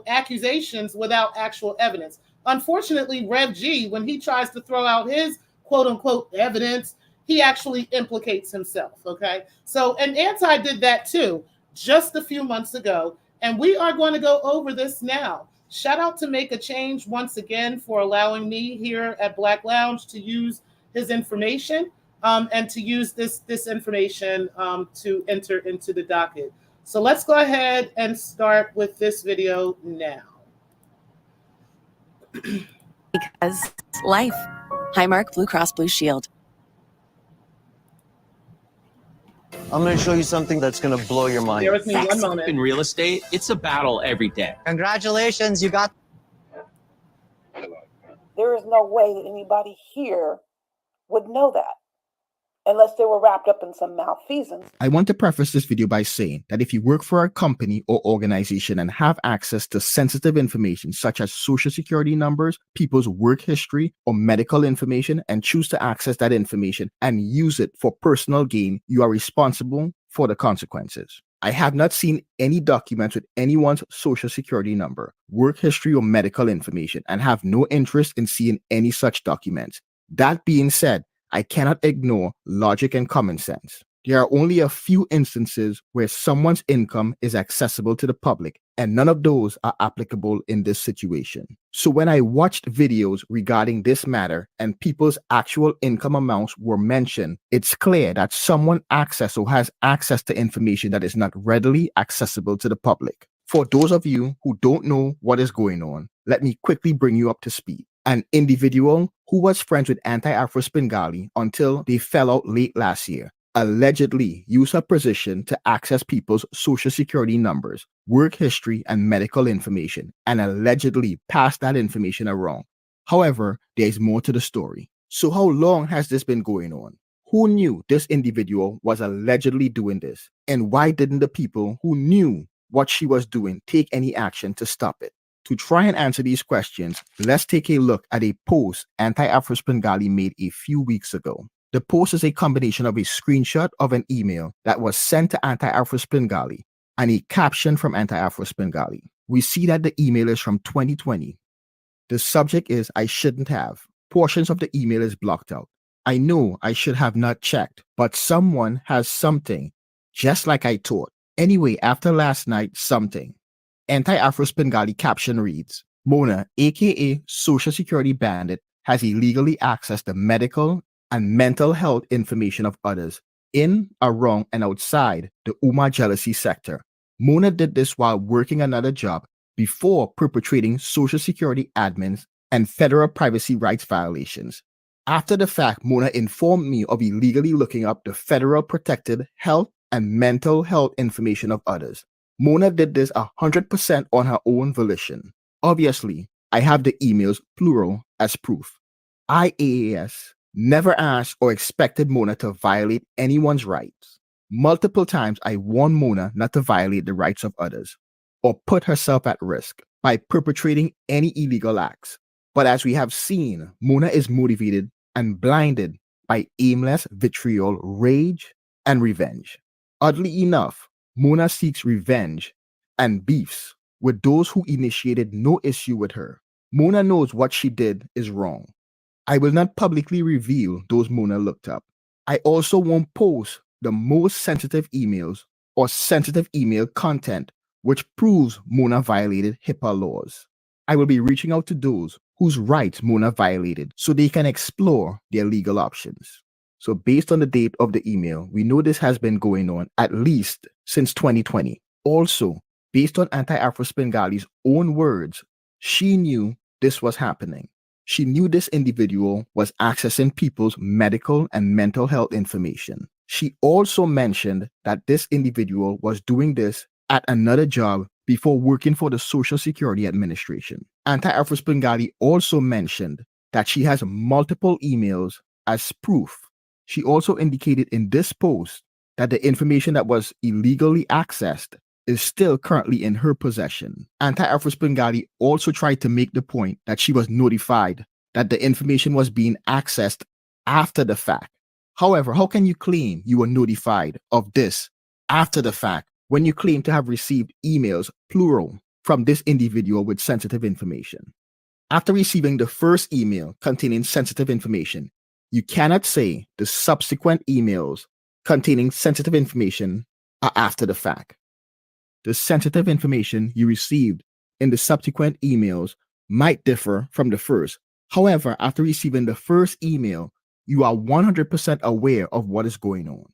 accusations without actual evidence. Unfortunately, Rev G, when he tries to throw out his quote unquote evidence, he actually implicates himself, okay? So, and Anti did that too, just a few months ago. And we are going to go over this now. Shout out to Make a Change once again for allowing me here at Black Lounge to use his information. And to use this information to enter into the docket. So let's go ahead and start with this video now. Because life. Highmark Blue Cross Blue Shield. I'm going to show you something that's going to blow your mind. Bear with me one moment. In real estate, it's a battle every day. Congratulations, you got... There is no way that anybody here would know that, unless they were wrapped up in some malfeasance. I want to preface this video by saying that if you work for a company or organization and have access to sensitive information such as Social Security numbers, people's work history, or medical information and choose to access that information and use it for personal gain, you are responsible for the consequences. I have not seen any documents with anyone's Social Security number, work history, or medical information and have no interest in seeing any such documents. That being said, I cannot ignore logic and common sense. There are only a few instances where someone's income is accessible to the public, and none of those are applicable in this situation. So when I watched videos regarding this matter and people's actual income amounts were mentioned, it's clear that someone has access to information that is not readily accessible to the public. For those of you who don't know what is going on, let me quickly bring you up to speed. An individual who was friends with Anti-Afro'S Bengali until they fell out late last year allegedly used her position to access people's Social Security numbers, work history, and medical information, and allegedly passed that information around. However, there is more to the story. So how long has this been going on? Who knew this individual was allegedly doing this? And why didn't the people who knew what she was doing take any action to stop it? To try and answer these questions, let's take a look at a post Anti-Afro'S Bengali made a few weeks ago. The post is a combination of a screenshot of an email that was sent to Anti-Afro'S Bengali and a caption from Anti-Afro'S Bengali. We see that the email is from 2020. The subject is "I shouldn't have." Portions of the email is blocked out. I know I should have not checked, but someone has something, just like I thought. Anyway, after last night, something. Anti-Afro'S Bengali caption reads, Mona, aka Social Security Bandit, has illegally accessed the medical and mental health information of others, in, around, and outside the Umar jealousy sector. Mona did this while working another job before perpetrating Social Security admins and federal privacy rights violations. After the fact, Mona informed me of illegally looking up the federal protected health and mental health information of others. Mona did this 100% on her own volition. Obviously, I have the emails, plural, as proof. IAAS never asked or expected Mona to violate anyone's rights. Multiple times, I warned Mona not to violate the rights of others or put herself at risk by perpetrating any illegal acts. But as we have seen, Mona is motivated and blinded by aimless vitriol, rage, and revenge. Oddly enough, Mona seeks revenge and beefs with those who initiated no issue with her. Mona knows what she did is wrong. I will not publicly reveal those Mona looked up. I also won't post the most sensitive emails or sensitive email content which proves Mona violated HIPAA laws. I will be reaching out to those whose rights Mona violated so they can explore their legal options. So based on the date of the email, we know this has been going on at least since 2020. Also, based on Anti-Afro Spengali's own words, she knew this was happening. She knew this individual was accessing people's medical and mental health information. She also mentioned that this individual was doing this at another job before working for the Social Security Administration. Anti-Afro Spengali also mentioned that she has multiple emails as proof. She also indicated in this post that the information that was illegally accessed is still currently in her possession. Anti-Afro Spengali also tried to make the point that she was notified that the information was being accessed after the fact. However, how can you claim you were notified of this after the fact when you claim to have received emails, plural, from this individual with sensitive information? After receiving the first email containing sensitive information, you cannot say the subsequent emails containing sensitive information are after the fact. The sensitive information you received in the subsequent emails might differ from the first. However, after receiving the first email, you are 100% aware of what is going on.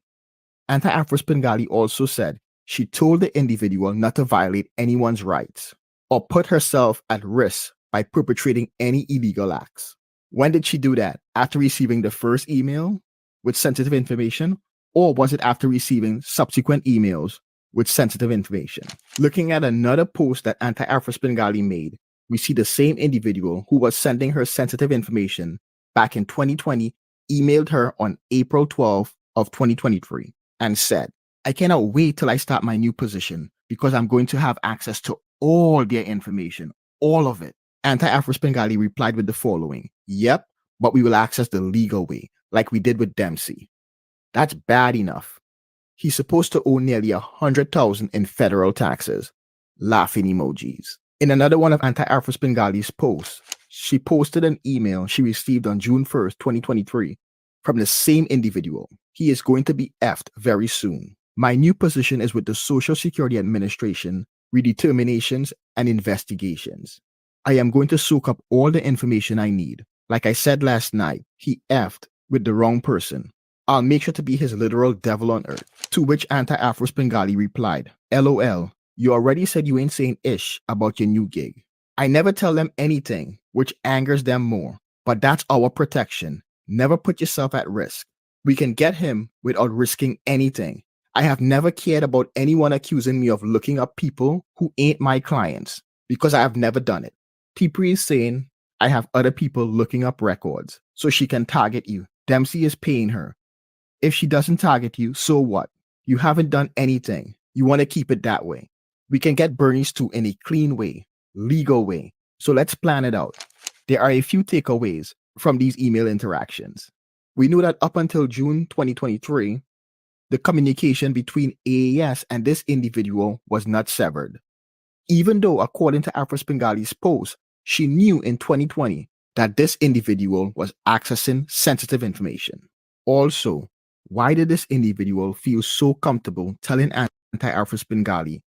Anti-Afro Spengali also said she told the individual not to violate anyone's rights or put herself at risk by perpetrating any illegal acts. When did she do that? After receiving the first email with sensitive information, or was it after receiving subsequent emails with sensitive information? Looking at another post that Anti-Afro Spengali made, we see the same individual who was sending her sensitive information back in 2020 emailed her on April 12th of 2023 and said, "I cannot wait till I start my new position because I'm going to have access to all their information, all of it." Anti-Afro Spengali replied with the following, "Yep, but we will access the legal way, like we did with Dempsey." That's bad enough. He's supposed to owe nearly 100,000 in federal taxes. Laughing emojis. In another one of Anti-Afro Spengali's posts, she posted an email she received on June 1st, 2023 from the same individual. "He is going to be effed very soon. My new position is with the Social Security Administration, redeterminations and investigations. I am going to soak up all the information I need. Like I said last night, he effed with the wrong person. I'll make sure to be his literal devil on earth." To which Anti-Afro Spengali replied, "LOL, you already said you ain't saying ish about your new gig. I never tell them anything, which angers them more. But that's our protection. Never put yourself at risk. We can get him without risking anything. I have never cared about anyone accusing me of looking up people who ain't my clients, because I have never done it. Tipri is saying I have other people looking up records, so she can target you. Dempsey is paying her. If she doesn't target you, so what? You haven't done anything. You want to keep it that way. We can get Bernie's too in a clean way, legal way. So let's plan it out." There are a few takeaways from these email interactions. We know that up until June 2023, the communication between AAS and this individual was not severed. Even though, according to Afro Spengali's post, she knew in 2020 that this individual was accessing sensitive information. Also, why did this individual feel so comfortable telling Anti-Afro Spengali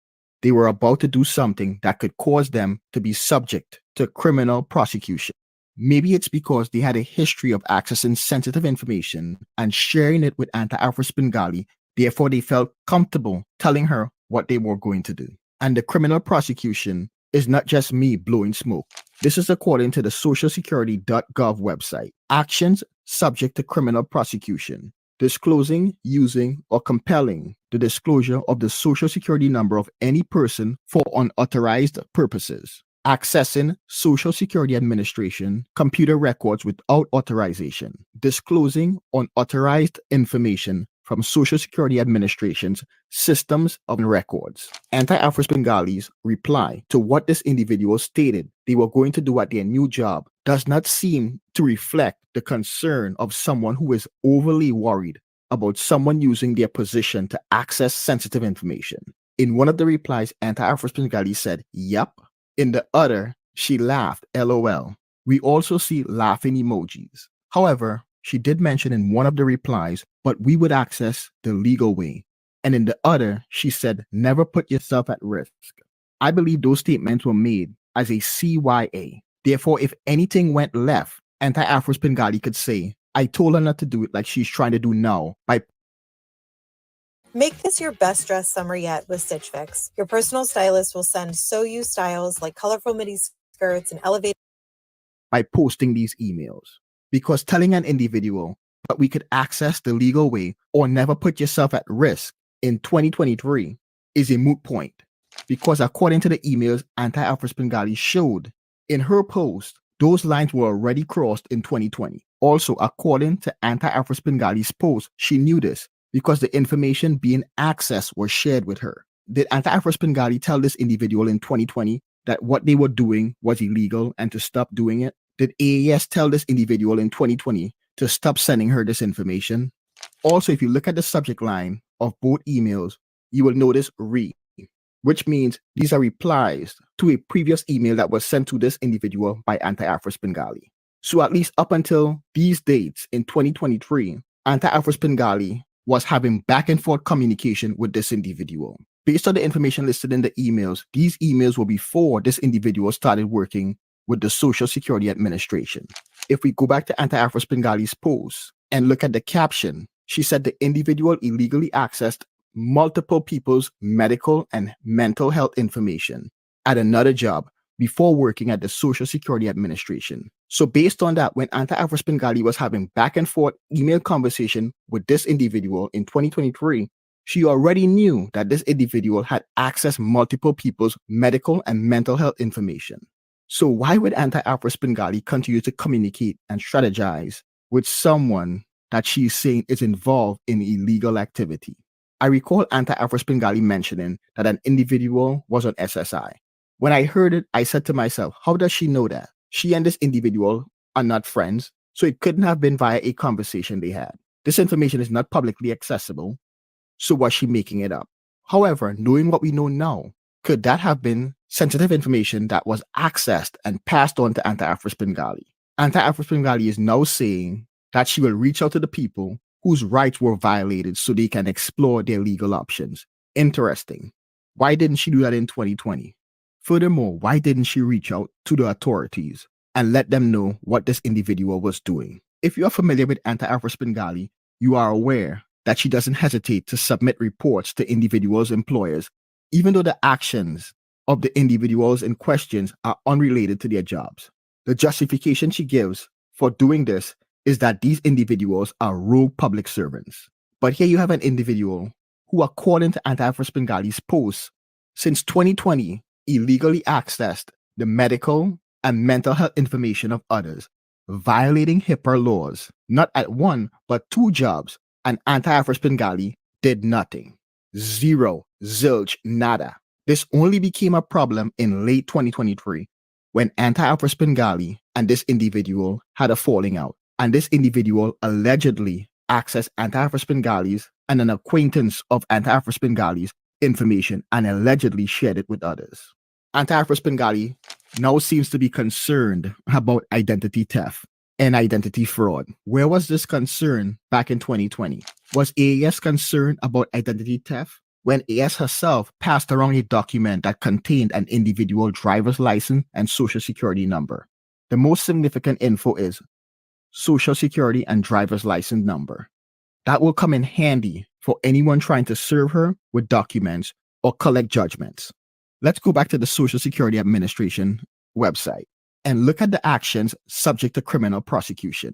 they were about to do something that could cause them to be subject to criminal prosecution? Maybe it's because they had a history of accessing sensitive information and sharing it with Anti-Afro's Bengali, therefore they felt comfortable telling her what they were going to do. And the criminal prosecution is not just me blowing smoke. This is according to the socialsecurity.gov website. Actions subject to criminal prosecution: disclosing, using, or compelling the disclosure of the social security number of any person for unauthorized purposes, accessing Social Security Administration computer records without authorization, disclosing unauthorized information from Social Security Administration's systems of records. Anti-Afro's Bengalis' reply to what this individual stated they were going to do at their new job does not seem to reflect the concern of someone who is overly worried about someone using their position to access sensitive information. In one of the replies, Anti-Afro's Bengali said, "Yep." In the other, she laughed, LOL. We also see laughing emojis. However, she did mention in one of the replies, but we would access the legal way. And in the other, she said, never put yourself at risk. I believe those statements were made as a CYA. Therefore, if anything went left, Anti-Afro's Bengali could say, I told her not to do it like she's trying to do now by Make this your best dress summer yet with Stitch Fix. Your personal stylist will send so-you styles like colorful midi skirts and elevated by posting these emails. Because telling an individual that we could access the legal way or never put yourself at risk in 2023 is a moot point. Because according to the emails Anti-Afro's Bengali showed in her post, those lines were already crossed in 2020. Also, according to Anti-Afro's Bengali's post, she knew this because the information being accessed was shared with her. Did Anti-Afro's Bengali tell this individual in 2020 that what they were doing was illegal and to stop doing it? Did AAS tell this individual in 2020 to stop sending her this information? Also, if you look at the subject line of both emails, you will notice "re," which means these are replies to a previous email that was sent to this individual by Anti-Afro's Bengali. So at least up until these dates in 2023, Anti-Afro's Bengali was having back and forth communication with this individual. Based on the information listed in the emails, these emails were before this individual started working with the Social Security Administration. If we go back to Anti-Afro's Bengali's post and look at the caption, she said the individual illegally accessed multiple people's medical and mental health information at another job before working at the Social Security Administration. So based on that, when Anti-Afro's Bengali was having back and forth email conversation with this individual in 2023, she already knew that this individual had accessed multiple people's medical and mental health information. So why would Anti-Afro's Bengali continue to communicate and strategize with someone that she's saying is involved in illegal activity? I recall Anti-Afro's Bengali mentioning that an individual was on SSI. When I heard it, I said to myself, how does she know that? She and this individual are not friends, so it couldn't have been via a conversation they had. This information is not publicly accessible, so was she making it up? However, knowing what we know now, could that have been sensitive information that was accessed and passed on to Anti-Afro's Bengali? Anti-Afro's Bengali is now saying that she will reach out to the people whose rights were violated so they can explore their legal options. Interesting. Why didn't she do that in 2020? Furthermore, why didn't she reach out to the authorities and let them know what this individual was doing? If you are familiar with Anti-Afro's Bengali, you are aware that she doesn't hesitate to submit reports to individuals' employers, even though the actions of the individuals in questions are unrelated to their jobs. The justification she gives for doing this is that these individuals are rogue public servants. But here you have an individual who, according to Anti-Afro's Bengali's posts, since 2020, illegally accessed the medical and mental health information of others, violating HIPAA laws, not at one, but two jobs, and Anti-Afro's Bengali did nothing. Zero, zilch, nada. This only became a problem in late 2023 when Anti-Afro's Bengali and this individual had a falling out. And this individual allegedly accessed Anti-Afro's Bengali's and an acquaintance of Anti-Afro's Bengali's information and allegedly shared it with others. Anti-Afro's Bengali now seems to be concerned about identity theft and identity fraud. Where was this concern back in 2020? Was AAS concerned about identity theft when AAS herself passed around a document that contained an individual driver's license and social security number? The most significant info is Social Security and driver's license number. That will come in handy for anyone trying to serve her with documents or collect judgments. Let's go back to the Social Security Administration website and look at the actions subject to criminal prosecution.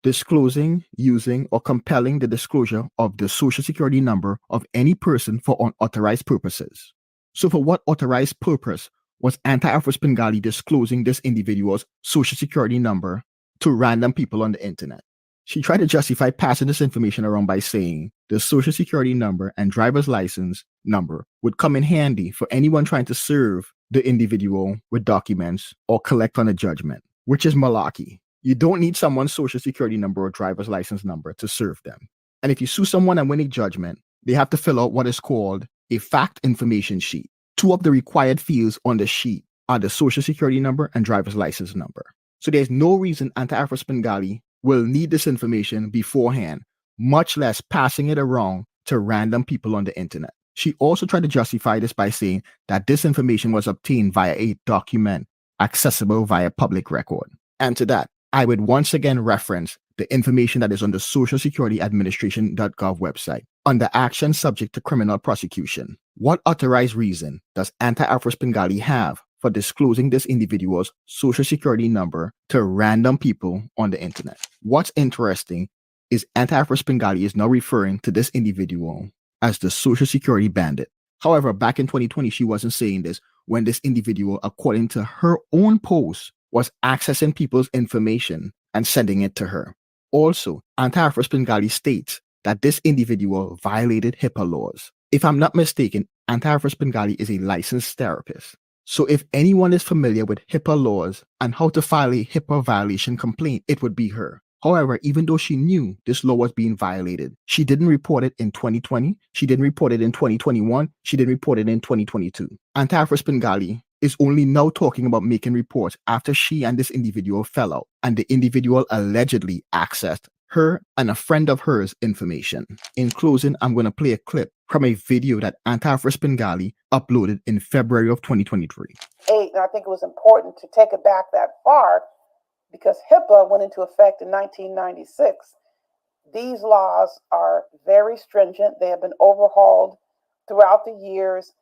Disclosing, using, or compelling the disclosure of the Social Security number of any person for unauthorized purposes. So for what authorized purpose was Anti-Afro's Bengali disclosing this individual's Social Security number to random people on the internet? She tried to justify passing this information around by saying the Social Security number and driver's license number would come in handy for anyone trying to serve the individual with documents or collect on a judgment, which is malarkey. You don't need someone's Social Security number or driver's license number to serve them. And if you sue someone and win a judgment, they have to fill out what is called a fact information sheet. Two of the required fields on the sheet are the Social Security number and driver's license number. So there's no reason Anti-Afro's Bengali will need this information beforehand, much less passing it around to random people on the internet. She also tried to justify this by saying that this information was obtained via a document accessible via public record. And to that, I would once again reference the information that is on the Social Security Administration.gov website under action subject to criminal prosecution. What authorized reason does Anti-Afro's Bengali have for disclosing this individual's Social Security number to random people on the internet? What's interesting is Anti-Afro's Bengali is now referring to this individual as the Social Security bandit. However, back in 2020, she wasn't saying this when this individual, according to her own post, was accessing people's information and sending it to her. Also, Anti-Afro's Bengali states that this individual violated HIPAA laws. If I'm not mistaken, Anti-Afro's Bengali is a licensed therapist. So if anyone is familiar with HIPAA laws and how to file a HIPAA violation complaint, it would be her. However, even though she knew this law was being violated, she didn't report it in 2020, she didn't report it in 2021, she didn't report it in 2022. Anti-Afro's Bengali is only now talking about making reports after she and this individual fell out, and the individual allegedly accessed her and a friend of hers information. In closing, I'm going to play a clip from a video that Anti-Afro's Bengali uploaded in February of 2023. And I think it was important to take it back that far because HIPAA went into effect in 1996. These laws are very stringent. They have been overhauled throughout the years.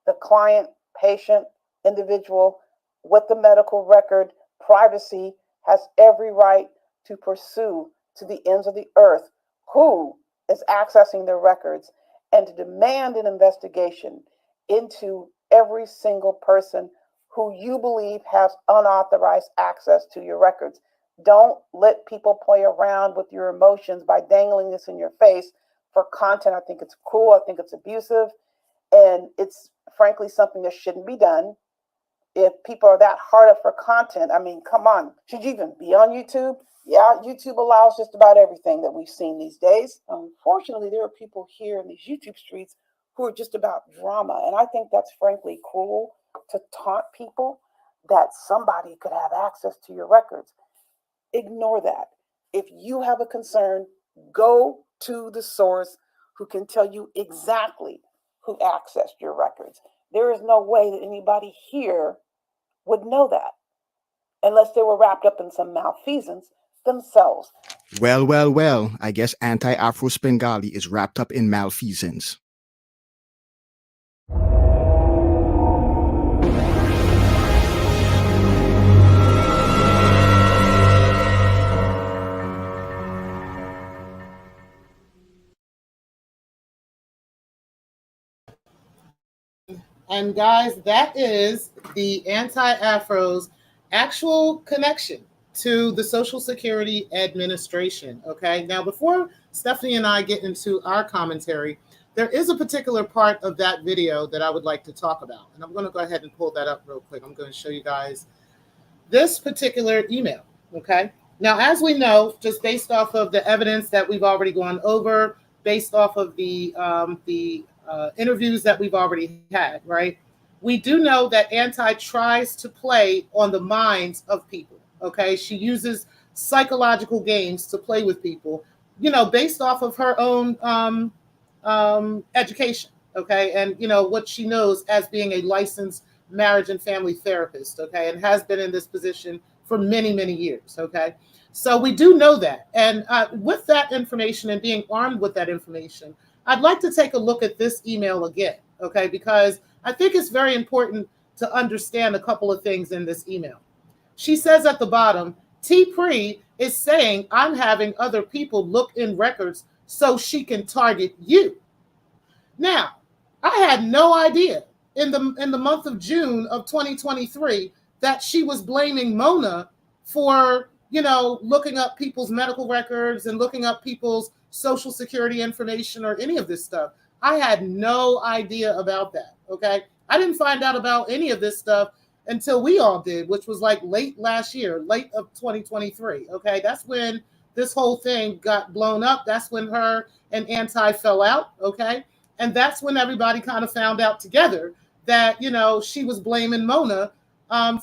The client, patient, individual with the medical record, privacy, has every right to pursue to the ends of the earth who is accessing their records and to demand an investigation into every single person who you believe has unauthorized access to your records. Don't let people play around with your emotions by dangling this in your face for content. I think it's cruel. I think it's abusive. And it's frankly something that shouldn't be done. If people are that hard up for content, I mean, come on. Should you even be on YouTube? Yeah, YouTube allows just about everything that we've seen these days. Unfortunately, there are people here in these YouTube streets who are just about drama. And I think that's frankly cruel to taunt people that somebody could have access to your records. Ignore that. If you have a concern, go to the source who can tell you exactly who accessed your records. There is no way that anybody here would know that unless they were wrapped up in some malfeasance themselves. Well, I guess Anti-Afro's Bengali is wrapped up in malfeasance. And guys, that is the Anti-Afro's actual connection to the Social Security Administration. Okay, now before Stephanie and I get into our commentary, there is a particular part of that video that I would like to talk about. And I'm going to go ahead and pull that up real quick. I'm going to show you guys this particular email. Okay, now as we know, just based off of the evidence that we've already gone over, based off of the interviews that we've already had, right? We do know that Anti tries to play on the minds of people, okay? She uses psychological games to play with people, you know, based off of her own education, okay? And, you know, what she knows as being a licensed marriage and family therapist, okay? And has been in this position for many, many years. Okay. So we do know that. And with that information and being armed with that information, I'd like to take a look at this email again. Okay. Because I think it's very important to understand a couple of things in this email. She says at the bottom, T-Pre is saying I'm having other people look in records so she can target you. Now, I had no idea in the month of June of 2023 that she was blaming Mona for, looking up people's medical records and looking up people's social security information or any of this stuff. I had no idea about that. Okay. I didn't find out about any of this stuff until we all did, which was like late last year, late of 2023. Okay. That's when this whole thing got blown up. That's when her and Anti fell out. Okay. And that's when everybody kind of found out together that, she was blaming Mona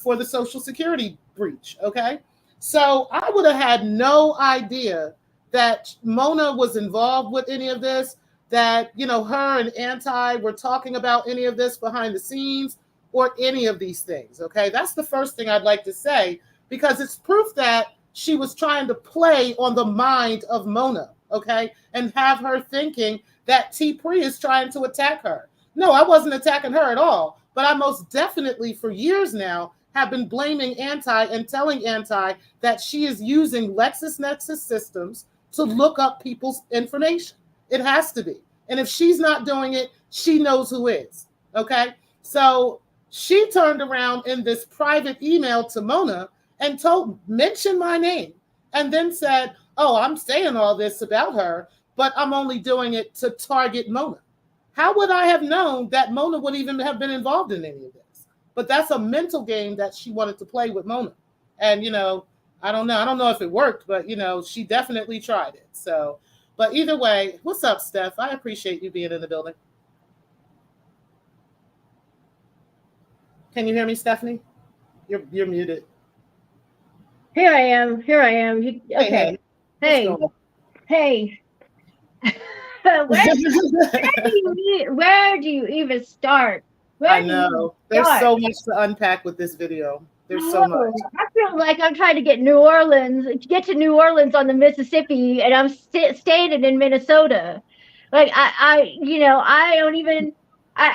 for the Social Security breach. Okay. So I would have had no idea that Mona was involved with any of this, that, her and Anti were talking about any of this behind the scenes or any of these things. Okay. That's the first thing I'd like to say, because it's proof that she was trying to play on the mind of Mona. Okay. And have her thinking that T-Pre is trying to attack her. No, I wasn't attacking her at all. But I most definitely for years now have been blaming Anti and telling Anti that she is using LexisNexis systems to look up people's information. It has to be. And if she's not doing it, she knows who is. Okay. So she turned around in this private email to Mona and mentioned my name and then said, oh, I'm saying all this about her, but I'm only doing it to target Mona. How would I have known that Mona would even have been involved in any of this? But that's a mental game that she wanted to play with Mona. And, I don't know. I don't know if it worked, but, she definitely tried it. So, but either way, what's up, Steph? I appreciate you being in the building. Can you hear me, Stephanie? You're muted. Here I am. Okay. Hey. Where do you even start? I know. There's so much to unpack with this video. There's so much. I feel like I'm trying to get to New Orleans on the Mississippi, and I'm staying in Minnesota. Like I don't even. I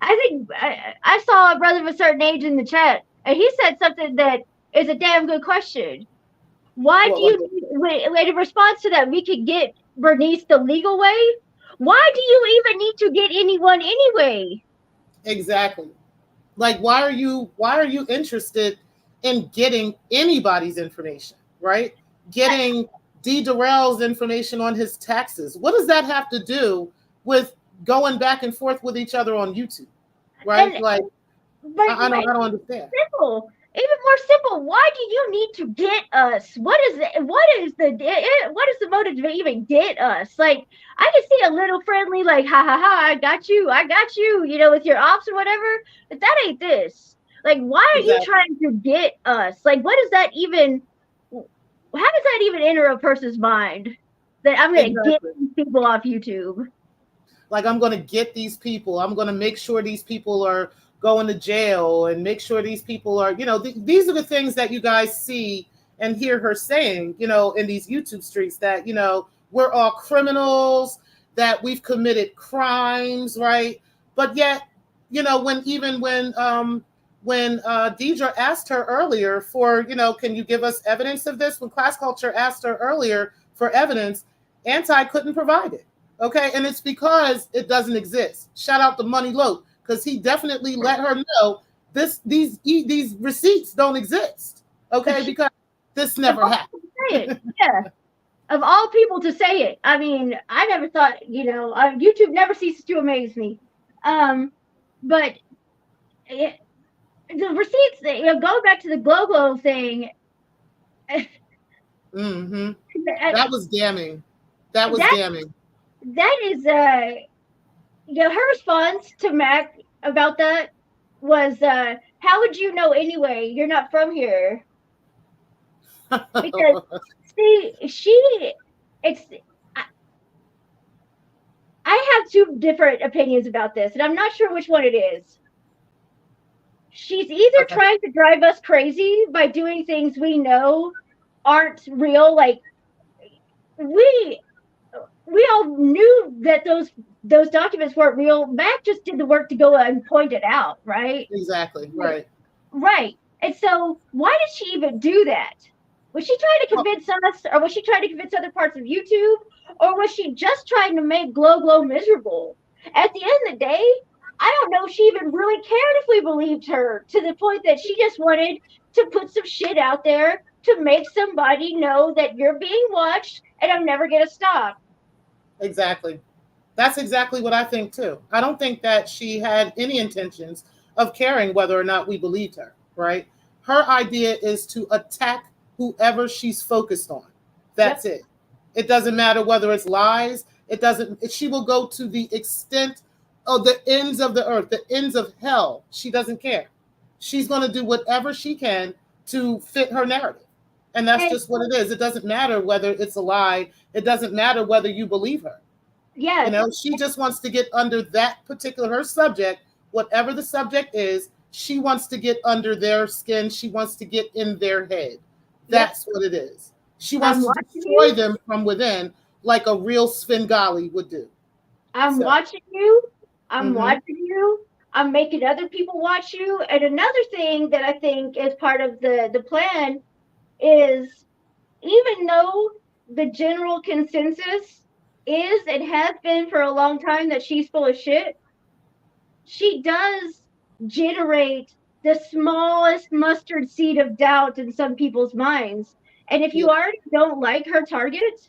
think I saw a brother of a certain age in the chat, and he said something that is a damn good question. Why do you, wait, in response to that, we could get Bernice the legal way? Why do you even need to get anyone anyway? Exactly. Like, why are you interested in getting anybody's information, right? Getting D. Durrell's information on his taxes. What does that have to do with going back and forth with each other on YouTube, right? I don't understand. Simple. Even more simple, why do you need to get us? What is the motive to even get us? Like, I can see a little friendly, like, ha ha ha, I got you, with your ops or whatever, but that ain't this. Like, why are you trying to get us? Like, how does that even enter a person's mind that I'm going to get these people off YouTube? Like, I'm going to get these people. I'm going to make sure these people are going to jail and make sure these people are, these are the things that you guys see and hear her saying, in these YouTube streets that, we're all criminals, that we've committed crimes, right? But yet, when Deidre asked her earlier for, can you give us evidence of this? When Class Culture asked her earlier for evidence, Anti couldn't provide it. Okay. And it's because it doesn't exist. Shout out to Money Low, because he definitely let her know these receipts don't exist. Okay. Because this never happened. Yeah. Of all people to say it. I mean, I never thought, YouTube never ceases to amaze me. But the receipts, going back to the Glow thing. Mm-hmm. That was damning. Damning. That is, her response to Mac about that was, how would you know anyway? You're not from here. Because, see, I have two different opinions about this, and I'm not sure which one it is. she's either trying to drive us crazy by doing things we know aren't real. Like we all knew that those documents weren't real. Mac just did the work to go and point it out, right? Exactly. Right. Right. And so why did she even do that? Was she trying to convince us, or was she trying to convince other parts of YouTube, or was she just trying to make Glow miserable? At the end of the day, I don't know if she even really cared if we believed her, to the point that she just wanted to put some shit out there to make somebody know that you're being watched and I'm never going to stop. Exactly. That's exactly what I think too. I don't think that she had any intentions of caring whether or not we believed her, right? Her idea is to attack whoever she's focused on. That's it. It doesn't matter whether it's lies. She will go to the extent of the ends of the earth, the ends of hell. She doesn't care. She's going to do whatever she can to fit her narrative. And that's just what it is. It doesn't matter whether it's a lie. It doesn't matter whether you believe her. Yeah. You know, she just wants to get under that particular, her subject, whatever the subject is, she wants to get under their skin. She wants to get in their head. That's what it is. She wants to destroy them from within like a real Svengali would do. I'm watching you. I'm watching you. I'm making other people watch you. And another thing that I think is part of the plan is, even though the general consensus is and has been for a long time that she's full of shit, she does generate the smallest mustard seed of doubt in some people's minds. And if you already don't like her target,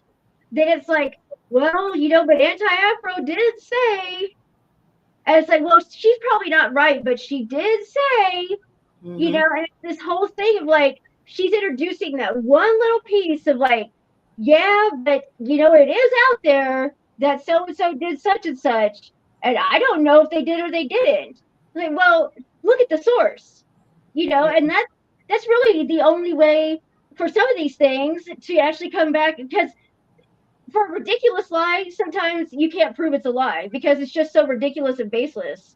then it's like, well, you know, but Anti-Afro did say, and it's like, well, she's probably not right, but she did say, you know, and it's this whole thing of like, she's introducing that one little piece of like, yeah, but you know, it is out there that so-and-so did such and such, and I don't know if they did or they didn't. Like, well, look at the source, you know, and that's really the only way for some of these things to actually come back, because for a ridiculous lie, sometimes you can't prove it's a lie because it's just so ridiculous and baseless.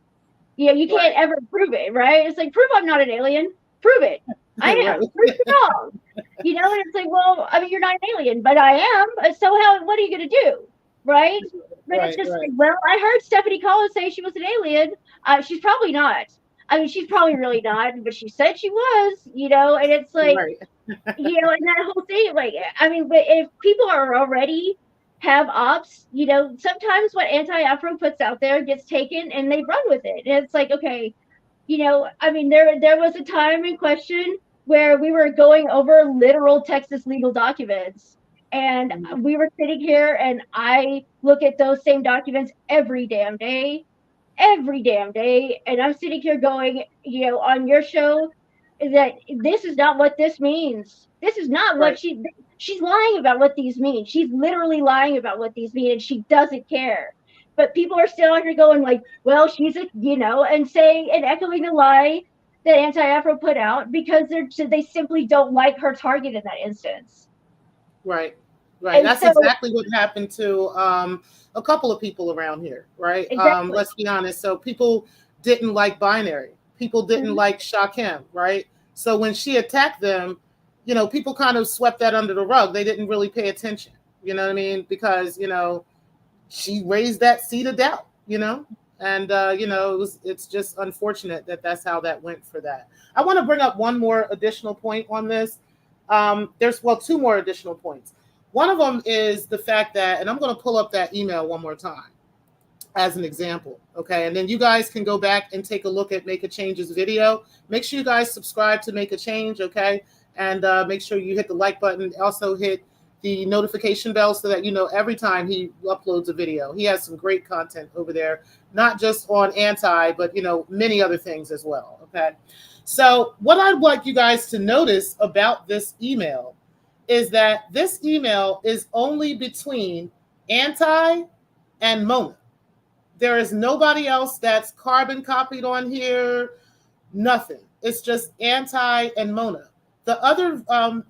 You know, you can't ever prove it, right? It's like, prove I'm not an alien. Prove it. I am. Prove it wrong. You know, and it's like, well, I mean, you're not an alien, but I am. So what are you going to do? Right? But it's just like, well, I heard Stephanie Collins say she was an alien. She's probably not. I mean, she's probably really not, but she said she was, you know, and it's like, you know, and that whole thing, like, I mean, but if people are already have ops, you know, sometimes what Anti-Afro puts out there gets taken and they run with it. And it's like, okay, you know, I mean, there was a time in question where we were going over literal Texas legal documents, and we were sitting here and I look at those same documents every damn day, and I'm sitting here going, you know, on your show, that this is not what this means. This is not what she's lying about what these mean. She's literally lying about what these mean, and she doesn't care. But people are still out here going like, well, she's a, you know, and saying and echoing the lie that Anti-Afro put out because they simply don't like her target in that instance. Right. And that's exactly what happened to a couple of people around here, right? Exactly. Let's be honest. So people didn't like Binary. People didn't like Shakim, right? So when she attacked them, you know, people kind of swept that under the rug. They didn't really pay attention, you know what I mean? Because, you know, she raised that seed of doubt, you know, and, you know, it's just unfortunate that that's how that went for that. I want to bring up one more additional point on this. There's two more additional points. One of them is the fact that, and I'm going to pull up that email one more time as an example, okay? And then you guys can go back and take a look at Make a Change's video. Make sure you guys subscribe to Make a Change, okay? And make sure you hit the like button. Also hit the notification bell so that you know every time he uploads a video. He has some great content over there, not just on Anti, but, you know, many other things as well, okay? So what I'd like you guys to notice about this email is that this email is only between Anti and Mona. There is nobody else that's carbon copied on here, nothing. It's just Anti and Mona. The other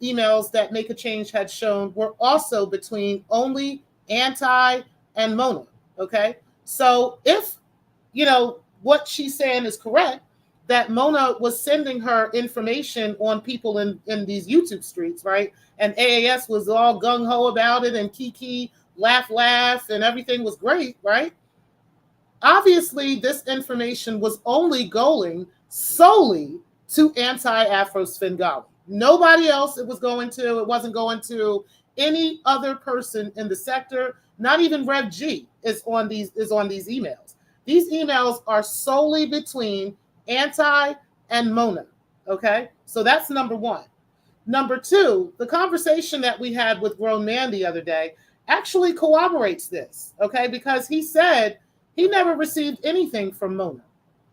emails that Make a Change had shown were also between only Anti and Mona, okay? So if, you know, what she's saying is correct, that Mona was sending her information on people in these YouTube streets, right? And AAS was all gung-ho about it, and Kiki laugh, and everything was great, right? Obviously, this information was only going solely to anti-Afro'S Svengali. Nobody else it was going to. It wasn't going to any other person in the sector. Not even Rev G is on these emails. These emails are solely between Anti and Mona. Okay, so that's number one. Number two, the conversation that we had with Grown Man the other day actually corroborates this. Okay, because he said he never received anything from Mona.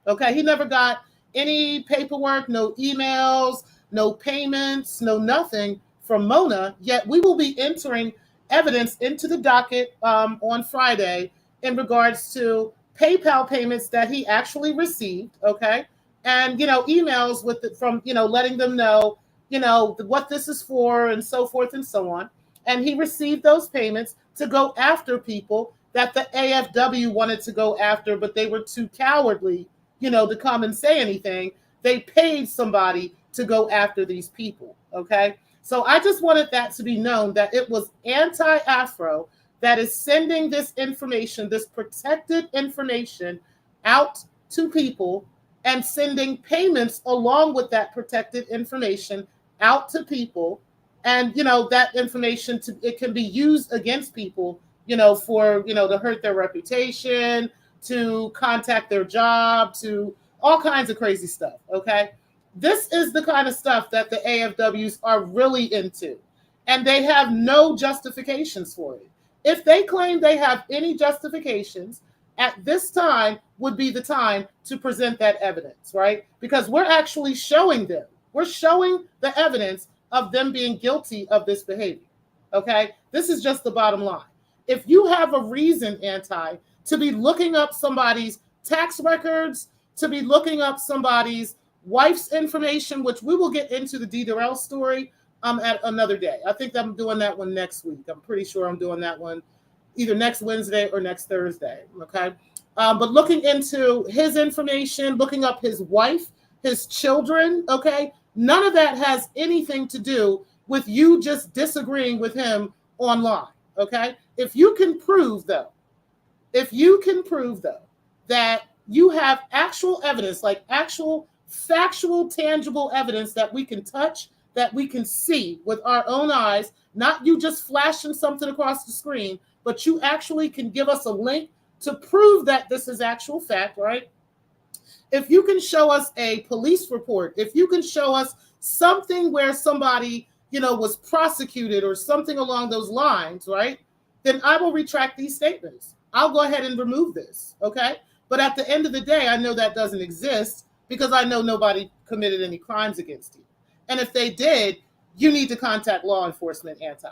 Okay, he never got any paperwork, no emails, no payments, no nothing from Mona. Yet we will be entering evidence into the docket on Friday in regards to PayPal payments that he actually received. Okay, and emails with from letting them know what this is for and so forth and so on. And he received those payments to go after people that the AFW wanted to go after, but they were too cowardly, to come and say anything. They paid somebody to go after these people, okay? So I just wanted that to be known, that it was Anti-Afro that is sending this information, this protected information, out to people and sending payments along with that protected information out to people. And, that information, it can be used against people, for, to hurt their reputation, to contact their job, to all kinds of crazy stuff, okay? This is the kind of stuff that the AFWs are really into, and they have no justifications for it. If they claim they have any justifications, at this time would be the time to present that evidence, right? Because we're actually showing them. We're showing the evidence of them being guilty of this behavior, okay? This is just the bottom line. If you have a reason, Anti, to be looking up somebody's tax records, to be looking up somebody's wife's information, which we will get into the D. Durrell story at another day. I think I'm doing that one next week. I'm pretty sure I'm doing that one either next Wednesday or next Thursday, okay? But looking into his information, looking up his wife, his children, okay? None of that has anything to do with you just disagreeing with him online, okay? If you can prove, though, that you have actual evidence, like actual factual, tangible evidence that we can touch, that we can see with our own eyes, not you just flashing something across the screen, but you actually can give us a link to prove that this is actual fact, right? If you can show us a police report, if you can show us something where somebody, was prosecuted or something along those lines, right? Then I will retract these statements. I'll go ahead and remove this, okay? But at the end of the day, I know that doesn't exist because I know nobody committed any crimes against you. And if they did, you need to contact law enforcement, Anti,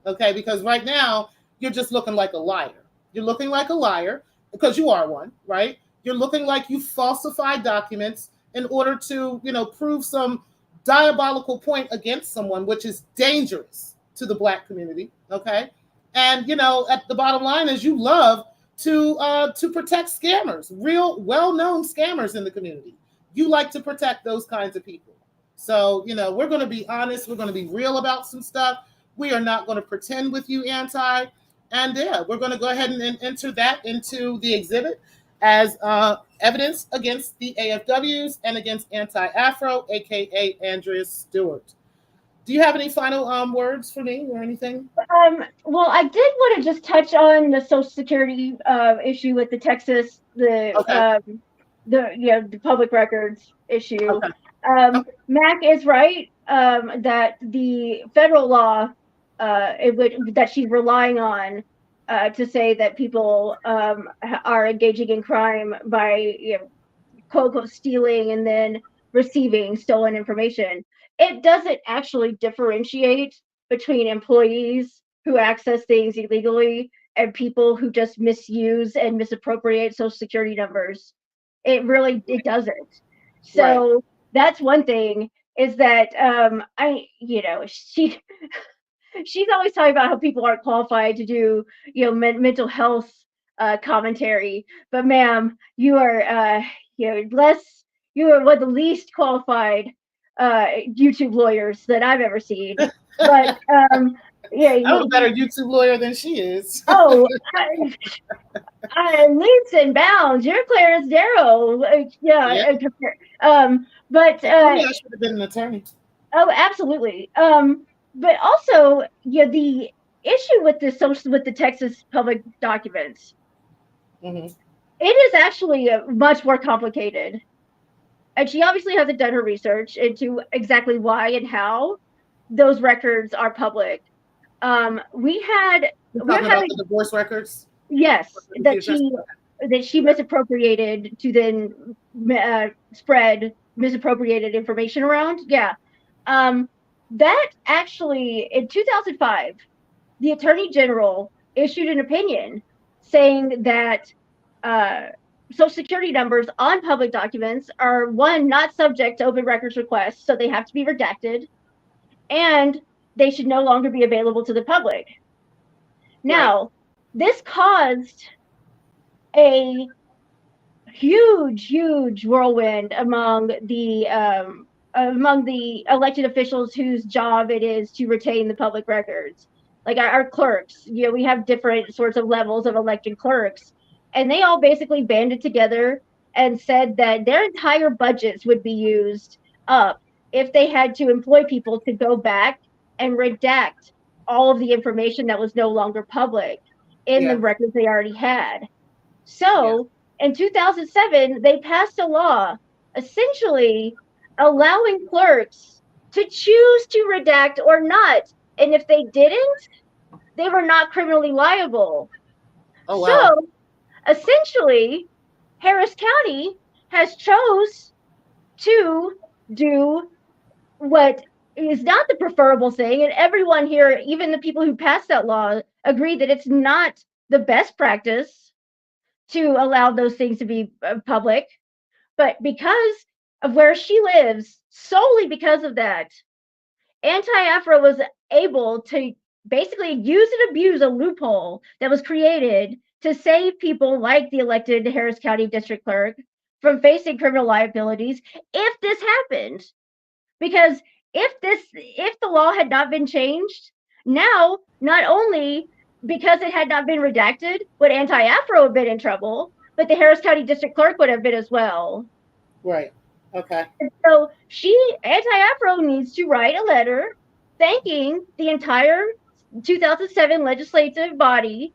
okay? Because right now, you're just looking like a liar. You're looking like a liar because you are one, right? You're looking like you falsified documents in order to, prove some diabolical point against someone, which is dangerous to the Black community, okay? And, at the bottom line is you love to protect scammers, real well-known scammers in the community. You like to protect those kinds of people. So, we're going to be honest. We're going to be real about some stuff. We are not going to pretend with you, Anti. And yeah, we're going to go ahead and enter that into the exhibit as evidence against the AFWs and against Anti-Afro, aka Andrea Stewart. Do you have any final words for me or anything? Well, I did want to just touch on the Social Security issue with the Texas, the public records issue. Okay. Mac is right that the federal law that she's relying on to say that people are engaging in crime by quote unquote stealing and then receiving stolen information. It doesn't actually differentiate between employees who access things illegally and people who just misuse and misappropriate Social Security numbers. It doesn't. So right. That's one thing, is that she's always talking about how people aren't qualified to do mental health commentary, but ma'am, you are less you are one of the least qualified YouTube lawyers that I've ever seen. But yeah, I'm a better YouTube lawyer than she is. Oh, leaps and bounds. You're Clarence Darrow. Yeah. But I should have been an attorney. Oh, absolutely. But also, the issue with the Texas public documents, it is actually much more complicated. And she obviously hasn't done her research into exactly why and how those records are public. We're having the divorce records. Yes, that she misappropriated to then spread misappropriated information around. Yeah. That actually, in 2005, the Attorney General issued an opinion saying that Social Security numbers on public documents are, one, not subject to open records requests, so they have to be redacted, and they should no longer be available to the public. Now, this caused a huge whirlwind among the elected officials whose job it is to retain the public records. Like our clerks, we have different sorts of levels of elected clerks, and they all basically banded together and said that their entire budgets would be used up if they had to employ people to go back and redact all of the information that was no longer public in the records they already had. So in 2007, they passed a law essentially allowing clerks to choose to redact or not. And if they didn't, they were not criminally liable. Oh, wow. So essentially, Harris County has chose to do what is not the preferable thing. And everyone here, even the people who passed that law, agree that it's not the best practice to allow those things to be public. But because of where she lives, solely because of that, Anti-Afro was able to basically use and abuse a loophole that was created to save people like the elected Harris County District Clerk from facing criminal liabilities if this happened. Because if the law had not been changed, now not only because it had not been redacted would Anti-Afro have been in trouble, but the Harris County District Clerk would have been as well. Right. Okay. And so Anti-Afro needs to write a letter thanking the entire 2007 legislative body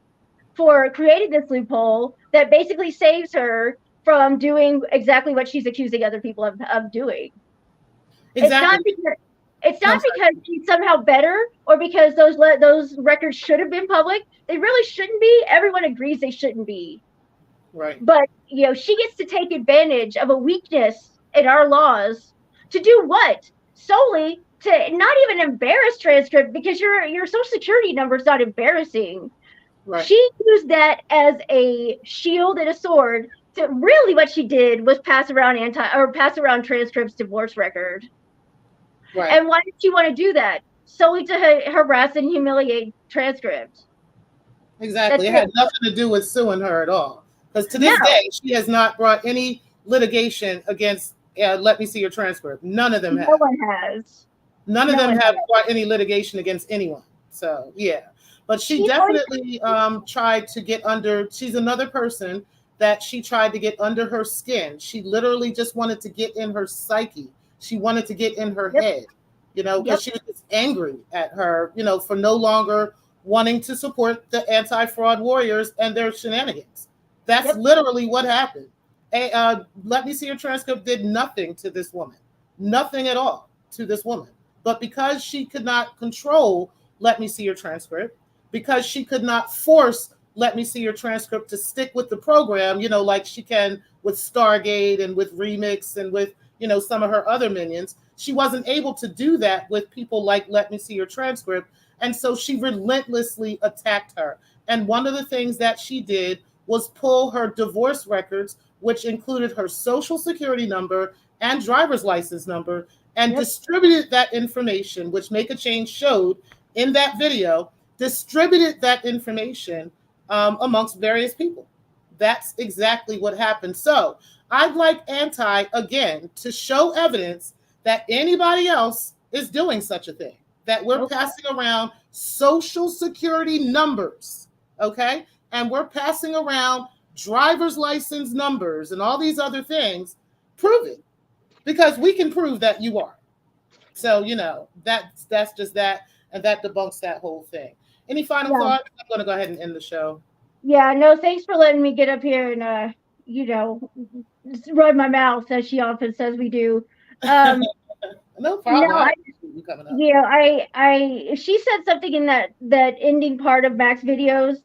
for creating this loophole that basically saves her from doing exactly what she's accusing other people of doing. Exactly. It's not because she's somehow better or because those records should have been public. They really shouldn't be. Everyone agrees they shouldn't be. Right. But she gets to take advantage of a weakness in our laws to do what? Solely to not even embarrass transcript, because your social security number is not embarrassing. Right. She used that as a shield and a sword. To really what she did was pass around transcripts divorce record. Right. And why did she want to do that? Solely to harass and humiliate transcripts. Exactly. It had nothing to do with suing her at all. Because to this day, she has not brought any litigation against Let Me See Your Transcript. None of them have. No one has. None of them have brought any litigation against anyone. So, yeah. But she definitely tried to get under. She's another person that she tried to get under her skin. She literally just wanted to get in her psyche. She wanted to get in her head, because she was just angry at her, for no longer wanting to support the anti-fraud warriors and their shenanigans. That's literally what happened. Let Me See Your Transcript did nothing to this woman, nothing at all to this woman. But because she could not control Let Me See Your Transcript, because she could not force Let Me See Your Transcript to stick with the program, like she can with Stargate and with Remix and with, some of her other minions, she wasn't able to do that with people like Let Me See Your Transcript. And so she relentlessly attacked her. And one of the things that she did was pull her divorce records, which included her social security number and driver's license number, and distributed that information, which Make a Change showed in that video, distributed that information amongst various people that's exactly what happened. So I'd like Anti, again, to show evidence that anybody else is doing such a thing, that we're passing around social security numbers, okay? And we're passing around driver's license numbers and all these other things. Prove it, because we can prove that you are. So, that's just that, and that debunks that whole thing. Any final thoughts? I'm going to go ahead and end the show. Yeah, no, thanks for letting me get up here and, run my mouth, as she often says we do. No problem. No, she said something in that ending part of Mac's videos,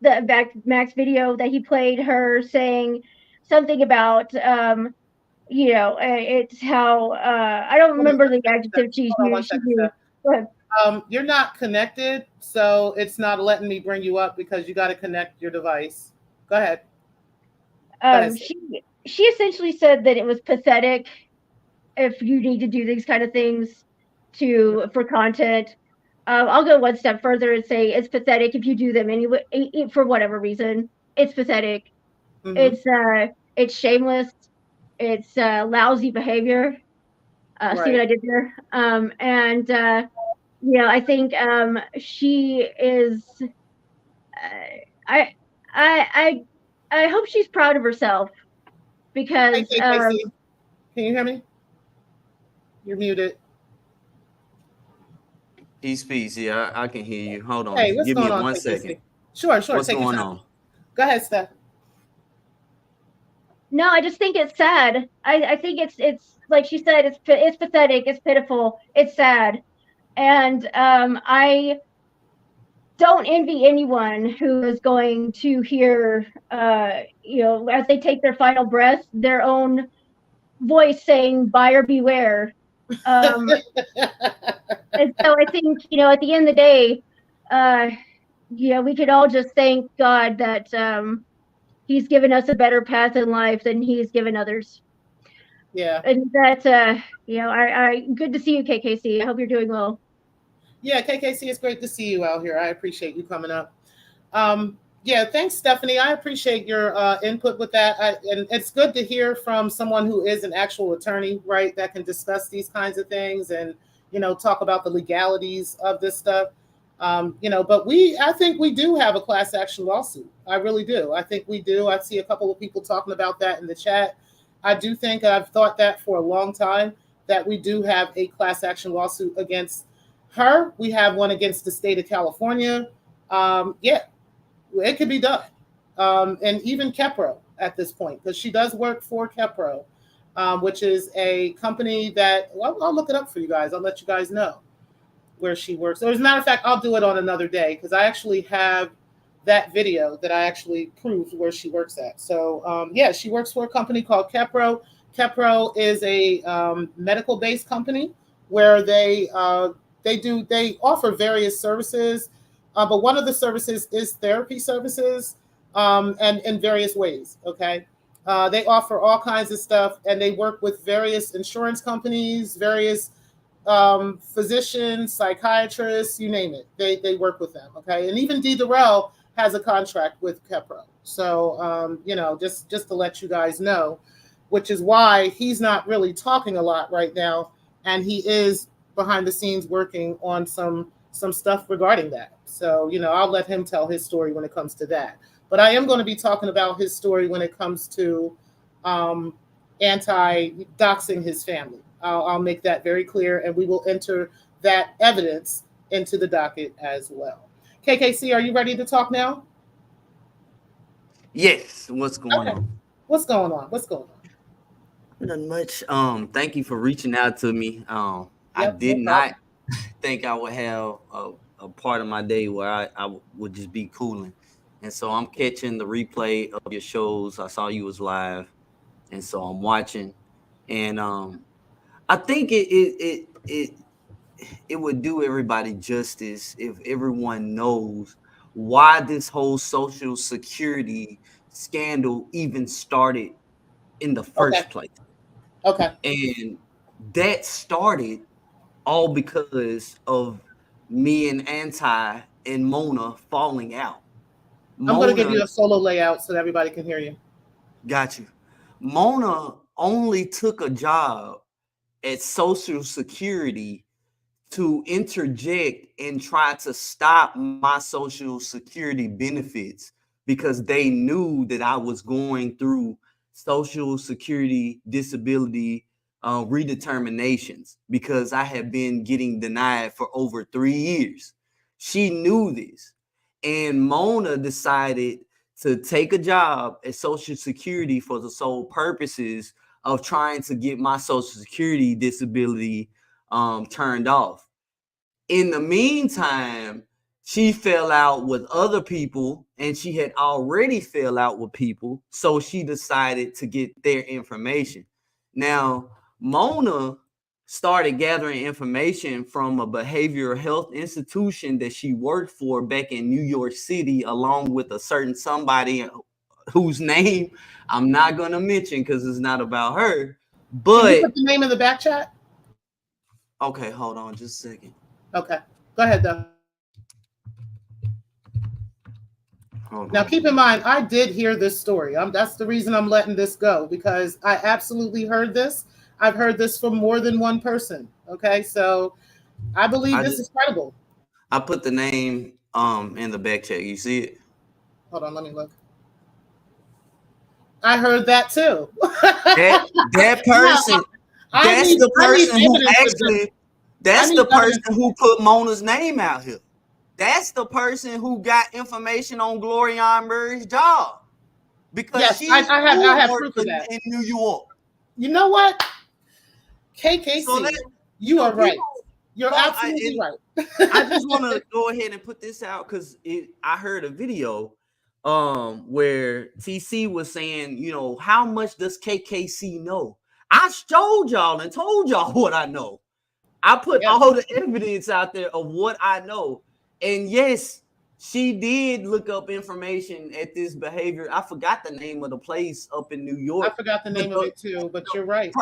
Mac's video that he played, her saying something about, it's how, I don't remember the adjective she used. Go ahead. You're not connected, so it's not letting me bring you up because you got to connect your device. Go ahead. She essentially said that it was pathetic if you need to do these kind of things for content. I'll go one step further and say it's pathetic if you do them anyway, for whatever reason. It's pathetic. Mm-hmm. It's shameless. It's lousy behavior. Right. See what I did there? I think she is. I hope she's proud of herself because. Can you hear me? You're muted. Peace. Yeah, I can hear you. Hold on. Hey, give me 1 second. Sure. What's going on? Go ahead, Steph. No, I just think it's sad. I think it's like she said, it's pathetic, it's pitiful, it's sad. And I don't envy anyone who is going to hear, as they take their final breath, their own voice saying buyer beware. And so I think, at the end of the day, we could all just thank God that he's given us a better path in life than he's given others. Yeah. And that, I good to see you, KKC. I hope you're doing well. Yeah, KKC, it's great to see you out here. I appreciate you coming up. Thanks, Stephanie. I appreciate your input with that. And it's good to hear from someone who is an actual attorney, right, that can discuss these kinds of things and, talk about the legalities of this stuff. But I think we do have a class action lawsuit. I really do. I think we do. I see a couple of people talking about that in the chat. I do think I've thought that for a long time, that we do have a class action lawsuit against her. We have one against the state of California. It could be done. And even Kepro at this point, because she does work for Kepro, which is a company that, I'll look it up for you guys. I'll let you guys know where she works. So as a matter of fact, I'll do it on another day because I actually have that video that I actually proved where she works at. So she works for a company called Kepro. Kepro is a medical-based company where they offer various services, but one of the services is therapy services, and in various ways. Okay, they offer all kinds of stuff, and they work with various insurance companies, various physicians, psychiatrists, you name it. They work with them. Okay, and even Dee Durrell has a contract with Kepro. So just to let you guys know, which is why he's not really talking a lot right now, and he is behind the scenes working on some stuff regarding that. So I'll let him tell his story when it comes to that. But I am going to be talking about his story when it comes to anti-doxing his family. I'll make that very clear, and we will enter that evidence into the docket as well. KKC, are you ready to talk now? Yes. What's going on? What's going on? Not much. Thank you for reaching out to me. I did not think I would have a part of my day where I would just be cooling. And so I'm catching the replay of your shows. I saw you was live, and so I'm watching. And I think it would do everybody justice if everyone knows why this whole Social Security scandal even started in the first place. Okay. And that started all because of me and Anti and Mona falling out. I'm going to give you a solo layout so that everybody can hear you. Got you. Mona only took a job at Social Security to interject and try to stop my Social Security benefits because they knew that I was going through Social Security disability redeterminations because I had been getting denied for over 3 years. She knew this, and Mona decided to take a job at Social Security for the sole purposes of trying to get my Social Security disability turned off. In the meantime, she fell out with other people, and she had already fell out with people, so she decided to get their information. Now, Mona started gathering information from a behavioral health institution that she worked for back in New York City, along with a certain somebody whose name I'm not going to mention because it's not about her. But can you put the name in the back chat? Okay, hold on just a second. Okay, go ahead though. Now, keep in mind, I did hear this story. That's the reason I'm letting this go, because I absolutely heard this. I've heard this from more than one person. Okay, so I believe this is credible. I put the name in the back check. You see it? Hold on, let me look. I heard that too. that person. That's the person who actually. That's the person who put Mona's name out here. That's the person who got information on Glorianne Murray's job. Because yes, I have proof of that in New York. You know what? KKC, so you are right. You're absolutely right. I just want to go ahead and put this out because I heard a video where TC was saying, you know, how much does KKC know? I showed y'all and told y'all what I know. I put all the evidence out there of what I know. And yes, she did look up information at this behavior. I forgot the name of the place up in New York. I forgot the name of it too, but you're right.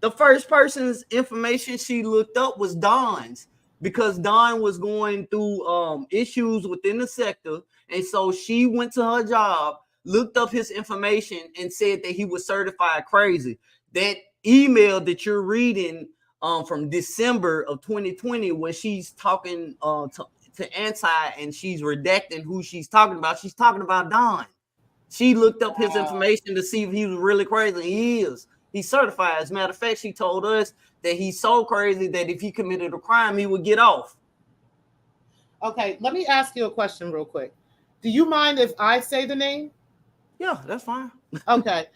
The first person's information she looked up was Don's, because Don was going through issues within the sector. And so she went to her job, looked up his information, and said that he was certified crazy. That email that you're reading from December of 2020, where she's talking to Anti and she's redacting who she's talking about Don. She looked up his information to see if he was really crazy. He is. He's certified. As a matter of fact, she told us that he's so crazy that if he committed a crime, he would get off. Okay, let me ask you a question real quick. Do you mind if I say the name? Yeah, that's fine. Okay.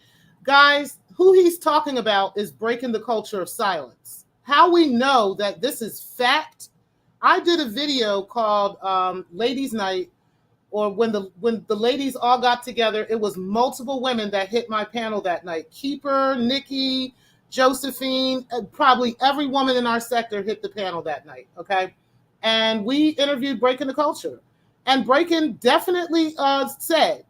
Guys, who he's talking about is breaking the culture of silence. How we know that this is fact, I did a video called Ladies Night, or when the ladies all got together. It was multiple women that hit my panel that night. Keeper, Nikki, Josephine, probably every woman in our sector hit the panel that night, okay? And we interviewed Breaking the Culture. And Breaking definitely said,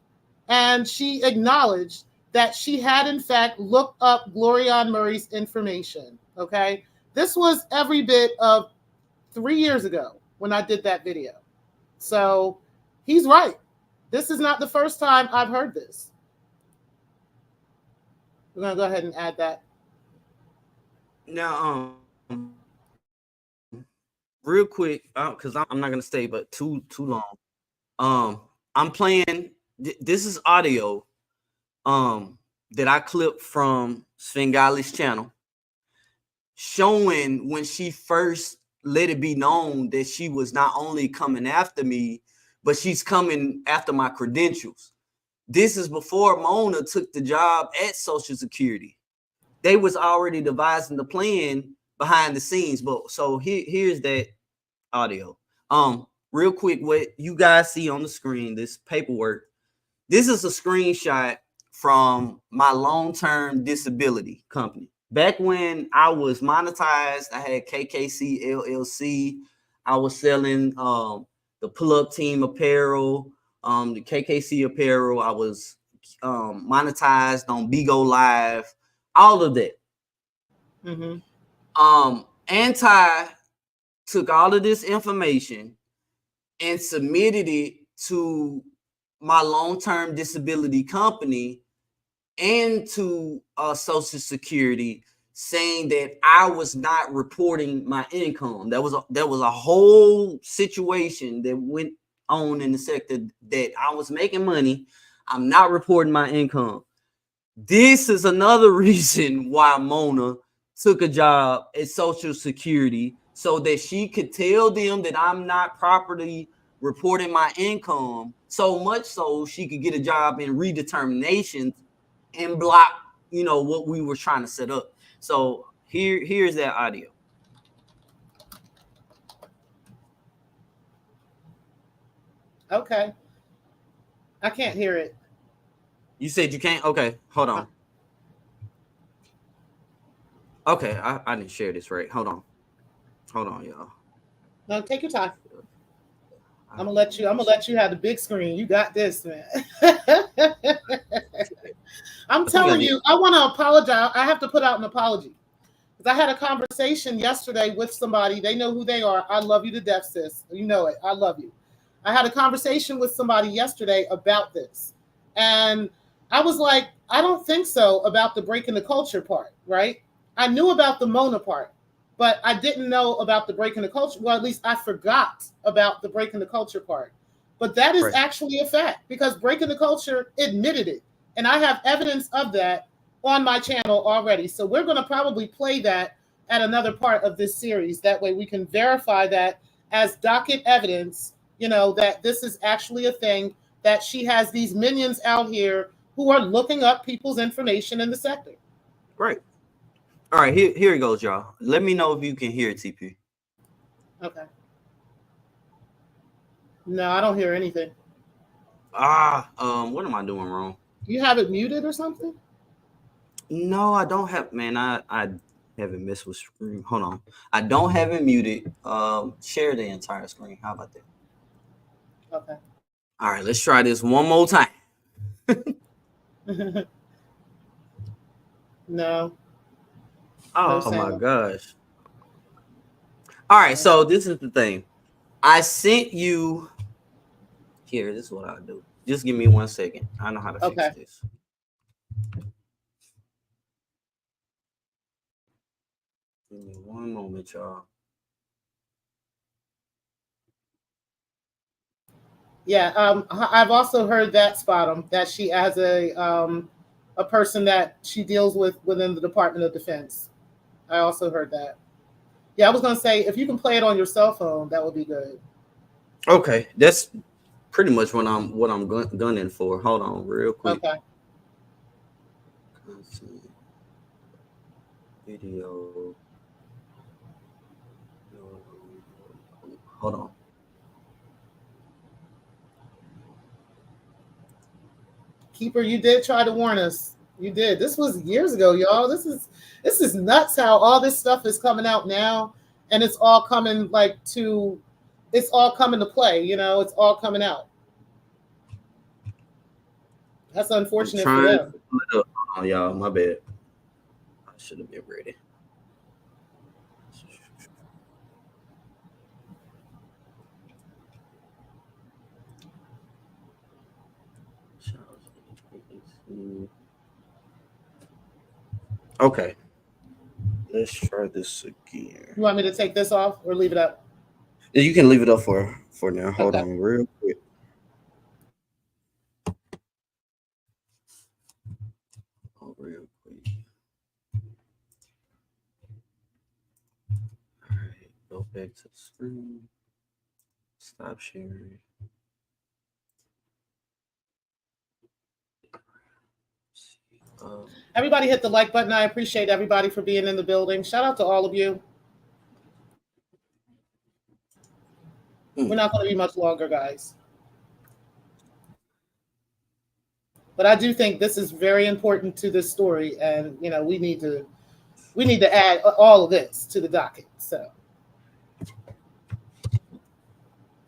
and she acknowledged that she had in fact looked up Glorianne Murray's information, okay? This was every bit of 3 years ago when I did that video. So he's right. This is not the first time I've heard this. We're going to go ahead and add that. Now, real quick, because I'm not going to stay but too long. I'm playing, this is audio that I clipped from Svengali's channel, showing when she first let it be known that she was not only coming after me, but she's coming after my credentials. This is before Mona took the job at Social Security. They was already devising the plan behind the scenes. But so here's that audio. Real quick, what you guys see on the screen, this paperwork, this is a screenshot from my long-term disability company. Back when I was monetized, I had KKC LLC. I was selling the pull-up team apparel, the KKC apparel. I was monetized on Bigo Live, all of that. Mm-hmm. Anti took all of this information and submitted it to my long-term disability company, and to Social Security, saying that I was not reporting my income. There was a whole situation that went on in the sector that I was making money. I'm not reporting my income. This is another reason why Mona took a job at Social Security, so that she could tell them that I'm not properly reporting my income, so much so she could get a job in redeterminations and block, what we were trying to set up. So here's that audio. Okay. I can't hear it. You said you can't? Okay, hold on. Okay, I didn't share this right. Hold on, y'all. No, take your time. I'm gonna let you have the big screen. You got this, man. I'm telling you, I want to apologize. I have to put out an apology because I had a conversation yesterday with somebody. They know who they are. I love you to death, sis. You know it. I love you. I had a conversation with somebody yesterday about this, and I was like, I don't think so about the breaking the culture part, right? I knew about the Mona part, but I didn't know about the breaking the culture. Well, at least I forgot about the breaking the culture part. But that is actually a fact because breaking the culture admitted it. And I have evidence of that on my channel already. So we're going to probably play that at another part of this series. That way we can verify that as docket evidence, that this is actually a thing, that she has these minions out here who are looking up people's information in the sector. Right. All right, here it goes, y'all. Let me know if you can hear it, TP. Okay. No, I don't hear anything. What am I doing wrong? You have it muted or something? No, I don't have, man. I haven't messed with screen. Hold on. I don't have it muted. Share the entire screen. How about that? Okay. All right, let's try this one more time. No. Oh my gosh. All right, so this is the thing. I sent you here. This is what I'll do. Just give me 1 second. I know how to fix this. Give me one moment, y'all. Yeah, I've also heard that, Spot'em, that she has a person that she deals with within the Department of Defense. I also heard that. Yeah, I was gonna say if you can play it on your cell phone, that would be good. Okay, that's pretty much what I'm gunning for. Hold on, real quick. Okay. Video. Hold on. Keeper, you did try to warn us. You did. This was years ago, y'all. This is nuts how all this stuff is coming out now, and it's all coming it's all coming to play. It's all coming out. That's unfortunate for them. Oh, y'all, my bad. I should have been ready. Okay. Let's try this again. You want me to take this off or leave it up? You can leave it up for now. Hold on real quick. Real quick. All right. Go back to the screen. Stop sharing. Everybody hit the like button. I appreciate everybody for being in the building. Shout out to all of you. We're not going to be much longer, guys. But I do think this is very important to this story, and we need to add all of this to the docket. So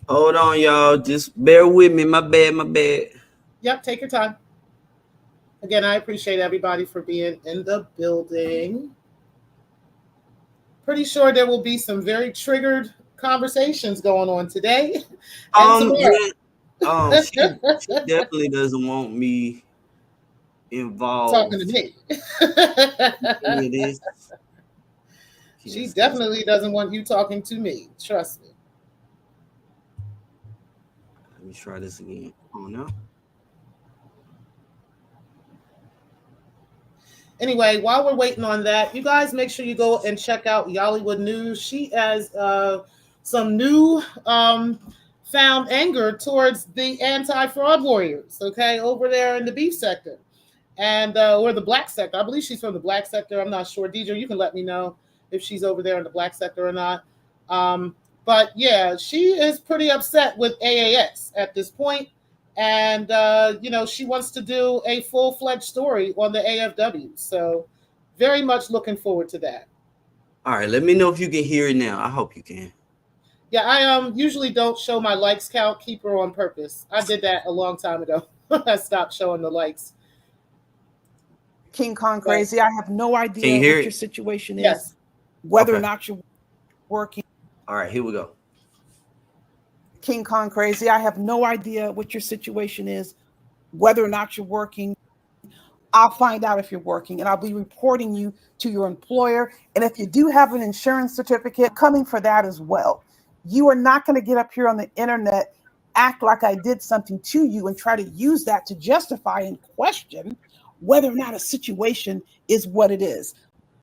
hold on, y'all. Just bear with me. My bad. Yep, take your time. Again, I appreciate everybody for being in the building. Pretty sure there will be some very triggered conversations going on today. She definitely doesn't want me involved. Talking to me. It is. She definitely doesn't want you talking to me. Trust me. Let me try this again. Oh no. Anyway, while we're waiting on that, you guys make sure you go and check out Yollywood News. She has some new found anger towards the anti-fraud warriors, okay, over there in the beef sector. And or the black sector. I believe she's from the black sector. I'm not sure. DJ, you can let me know if she's over there in the black sector or not. But yeah, she is pretty upset with AAS at this point. And, she wants to do a full-fledged story on the AFW. So very much looking forward to that. All right, let me know if you can hear it now. I hope you can. Yeah, I usually don't show my likes count keeper on purpose. I did that a long time ago. I stopped showing the likes. King Kong Crazy, I have no idea what your situation is, yes. Whether or not you're working. All right, here we go. King Kong Crazy, I have no idea what your situation is, whether or not you're working. I'll find out if you're working, and I'll be reporting you to your employer. And if you do have an insurance certificate, coming for that as well. You are not going to get up here on the internet, act like I did something to you, and try to use that to justify and question whether or not a situation is what it is.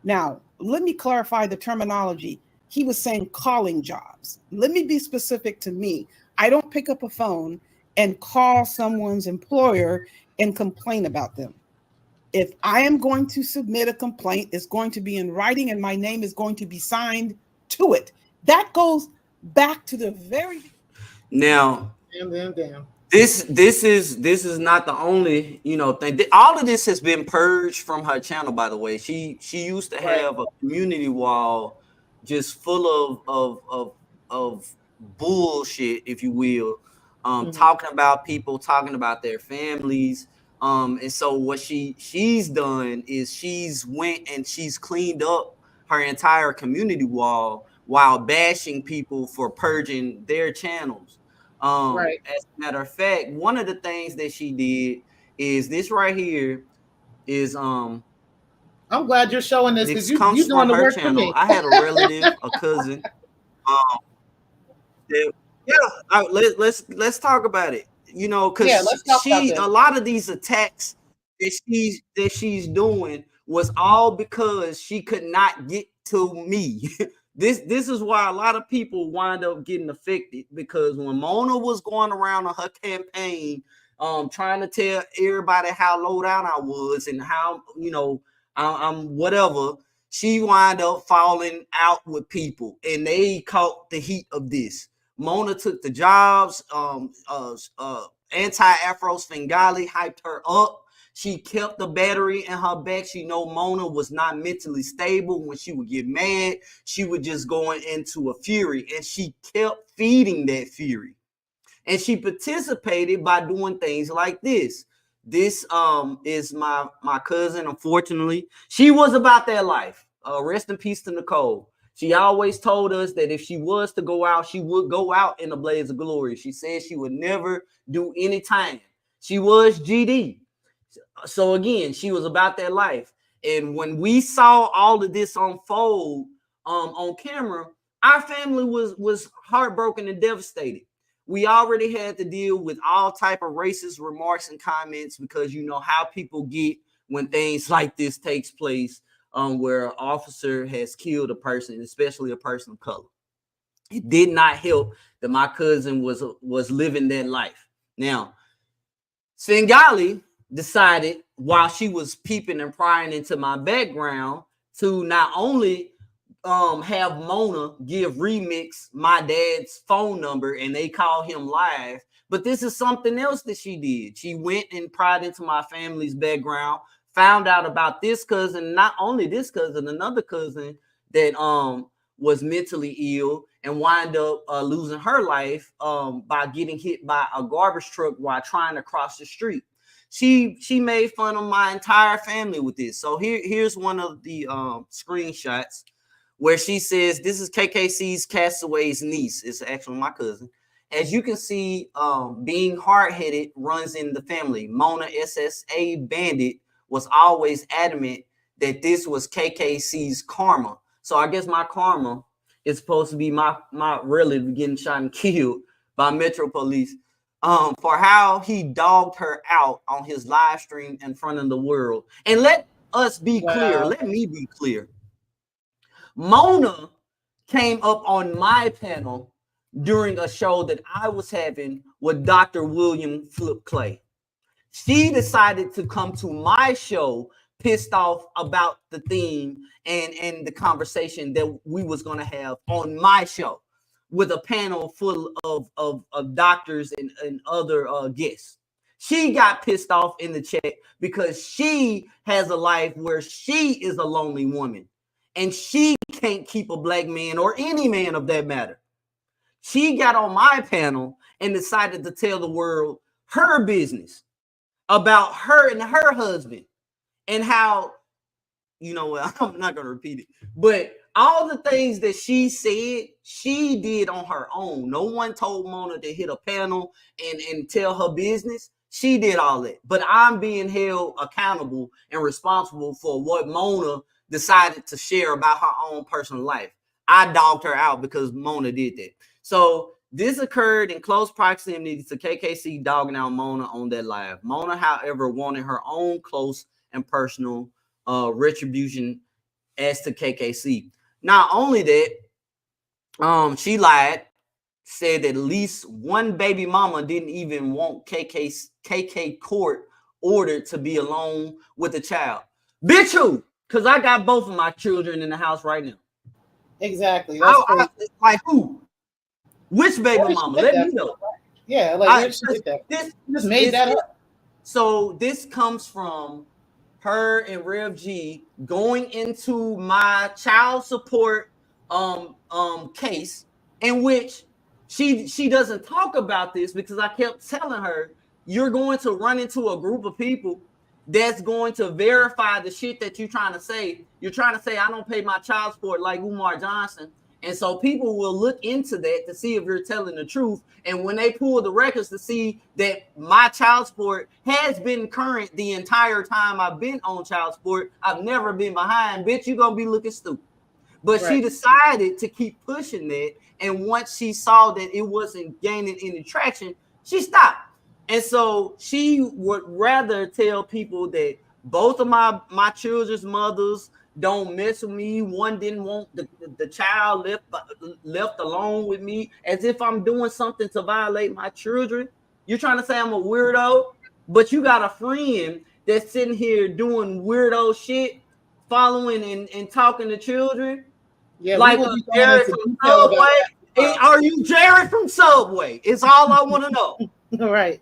Now, let me clarify the terminology. He was saying calling jobs. Let me be specific to me. I don't pick up a phone and call someone's employer and complain about them. If I am going to submit a complaint, it's going to be in writing and my name is going to be signed to it. That goes back to the very now. Damn. This is not the only thing. All of this has been purged from her channel, by the way. She used to have a community wall just full of bullshit, if you will, talking about people, talking about their families. And so what she's done is she's went and she's cleaned up her entire community wall while bashing people for purging their channels. As a matter of fact, one of the things that she did is this right here is I'm glad you're showing this because you're doing the work channel. For me. I had a relative, a cousin. Let's talk about it. Because a lot of these attacks that she's doing was all because she could not get to me. This is why a lot of people wind up getting affected, because when Mona was going around on her campaign, trying to tell everybody how low down I was and how, I'm whatever, she wind up falling out with people and they caught the heat of this. Mona took the jobs, anti-Afro'S Fingali hyped her up. She kept the battery in her back. She know Mona was not mentally stable. When she would get mad, she would just go into a fury, and she kept feeding that fury. And she participated by doing things like this. This is my cousin. Unfortunately, she was about that life. Rest in peace to Nicole. She always told us that if she was to go out, she would go out in a blaze of glory. She said she would never do any time. She was GD. So again, she was about that life. And when we saw all of this unfold on camera, our family was heartbroken and devastated. We already had to deal with all type of racist remarks and comments, because you know how people get when things like this takes place, where an officer has killed a person, especially a person of color. It did not help that my cousin was living that life. Now, Svengali decided, while she was peeping and prying into my background, to not only have Mona give Remix my dad's phone number and they call him live, but this is something else that she did. She went and pried into my family's background, found out about this cousin, not only this cousin, another cousin that was mentally ill and wind up losing her life by getting hit by a garbage truck while trying to cross the street. She made fun of my entire family with this. So here's one of the screenshots where she says, this is KKC's Castaway's niece. It's actually my cousin. As you can see, being hard-headed runs in the family. Mona SSA Bandit was always adamant that this was KKC's karma. So I guess my karma is supposed to be my relative getting shot and killed by Metro Police for how he dogged her out on his live stream in front of the world. And let us be clear. Let me be clear. Mona came up on my panel during a show that I was having with Dr. William Flip Clay. She decided to come to my show pissed off about the theme and the conversation that we was going to have on my show with a panel full of doctors and other guests. She got pissed off in the chat because she has a life where she is a lonely woman and she can't keep a black man or any man of that matter. She got on my panel and decided to tell the world her business about her and her husband and how, you know, I'm not going to repeat it, but all the things that she said, she did on her own. No one told Mona to hit a panel and tell her business. She did all that. But I'm being held accountable and responsible for what Mona decided to share about her own personal life. I dogged her out because Mona did that. So this occurred in close proximity to KKC dogging out Mona on that live. Mona, however, wanted her own close and personal retribution as to KKC. Not only that, she lied, said that at least one baby mama didn't even want KK court ordered to be alone with the child. Bitch, who? Because I got both of my children in the house right now. Exactly. Like who? Which baby mama? Let me know. Yeah, like this made that up. So this comes from her and Rev G going into my child support case, in which she doesn't talk about this because I kept telling her, you're going to run into a group of people that's going to verify the shit that you're trying to say. You're trying to say I don't pay my child support like Umar Johnson. And so people will look into that to see if you're telling the truth. And when they pull the records to see that my child support has been current the entire time I've been on child support, I've never been behind, bitch, you're going to be looking stupid. But She decided to keep pushing that. And once she saw that it wasn't gaining any traction, she stopped. And so she would rather tell people that both of my children's mothers don't mess with me. One didn't want the child left alone with me, as if I'm doing something to violate my children. You're trying to say I'm a weirdo, but you got a friend that's sitting here doing weirdo shit, following and talking to children. Yeah, like Jared from Subway. Are you Jared from Subway? It's all I want to know. All right.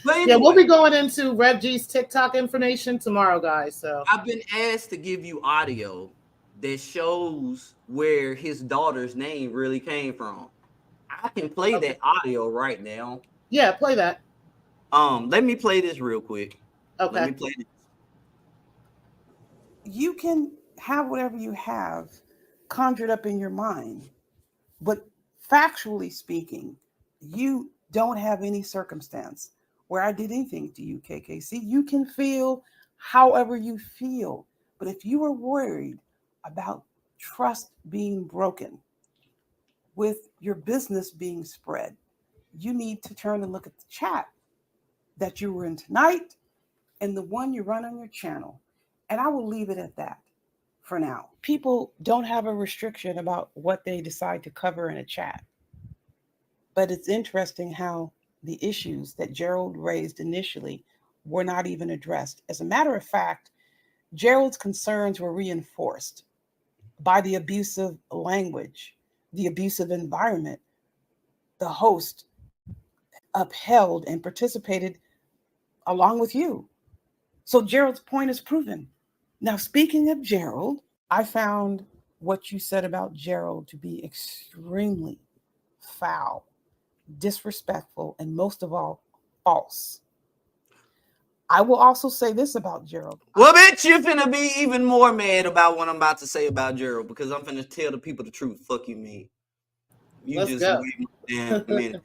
But anyway, yeah, we'll be going into Rev G's TikTok information tomorrow, guys. So I've been asked to give you audio that shows where his daughter's name really came from. I can play that audio right now. Yeah, play that. Let me play this real quick. Okay. Let me play this. You can have whatever you have conjured up in your mind, but factually speaking, you don't have any circumstance where I did anything to you, KKC. You can feel however you feel. But if you are worried about trust being broken, with your business being spread, you need to turn and look at the chat that you were in tonight and the one you run on your channel. And I will leave it at that for now. People don't have a restriction about what they decide to cover in a chat. But it's interesting how the issues that Gerald raised initially were not even addressed. As a matter of fact, Gerald's concerns were reinforced by the abusive language, the abusive environment the host upheld and participated along with you. So Gerald's point is proven. Now, speaking of Gerald, I found what you said about Gerald to be extremely foul, disrespectful, and most of all, false. I will also say this about Gerald. Well, bitch, you're finna be even more mad about what I'm about to say about Gerald, because I'm finna tell the people the truth. Fuck you, me. You Let's just go. wait a minute.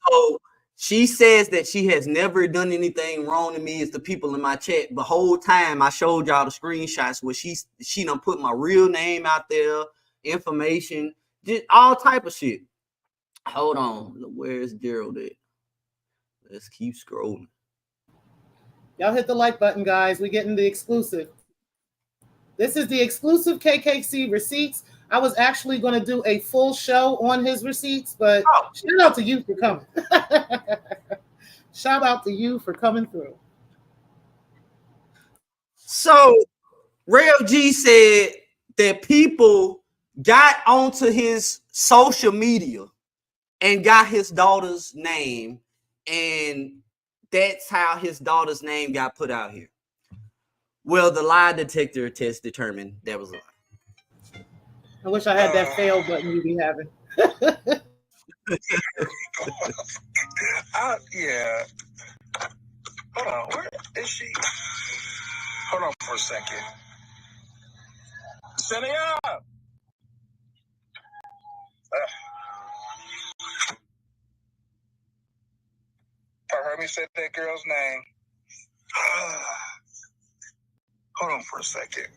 So She says that she has never done anything wrong to me. It's the people in my chat. The whole time I showed y'all the screenshots where she done put my real name out there, information, just all type of shit. Hold on. Where's Gerald at? Let's keep scrolling. Y'all hit the like button, guys. We're getting the exclusive. This is the exclusive KKC receipts. I was actually going to do a full show on his receipts, but shout out to you for coming. Shout out to you for coming through. So, Real G said that people got onto his social media and got his daughter's name, and that's how his daughter's name got put out here. Well, the lie detector test determined that was a lie. I wish I had that fail button you be having. Yeah. Hold on. Where is she? Hold on for a second. Set it up. I heard me say that girl's name. Hold on for a second.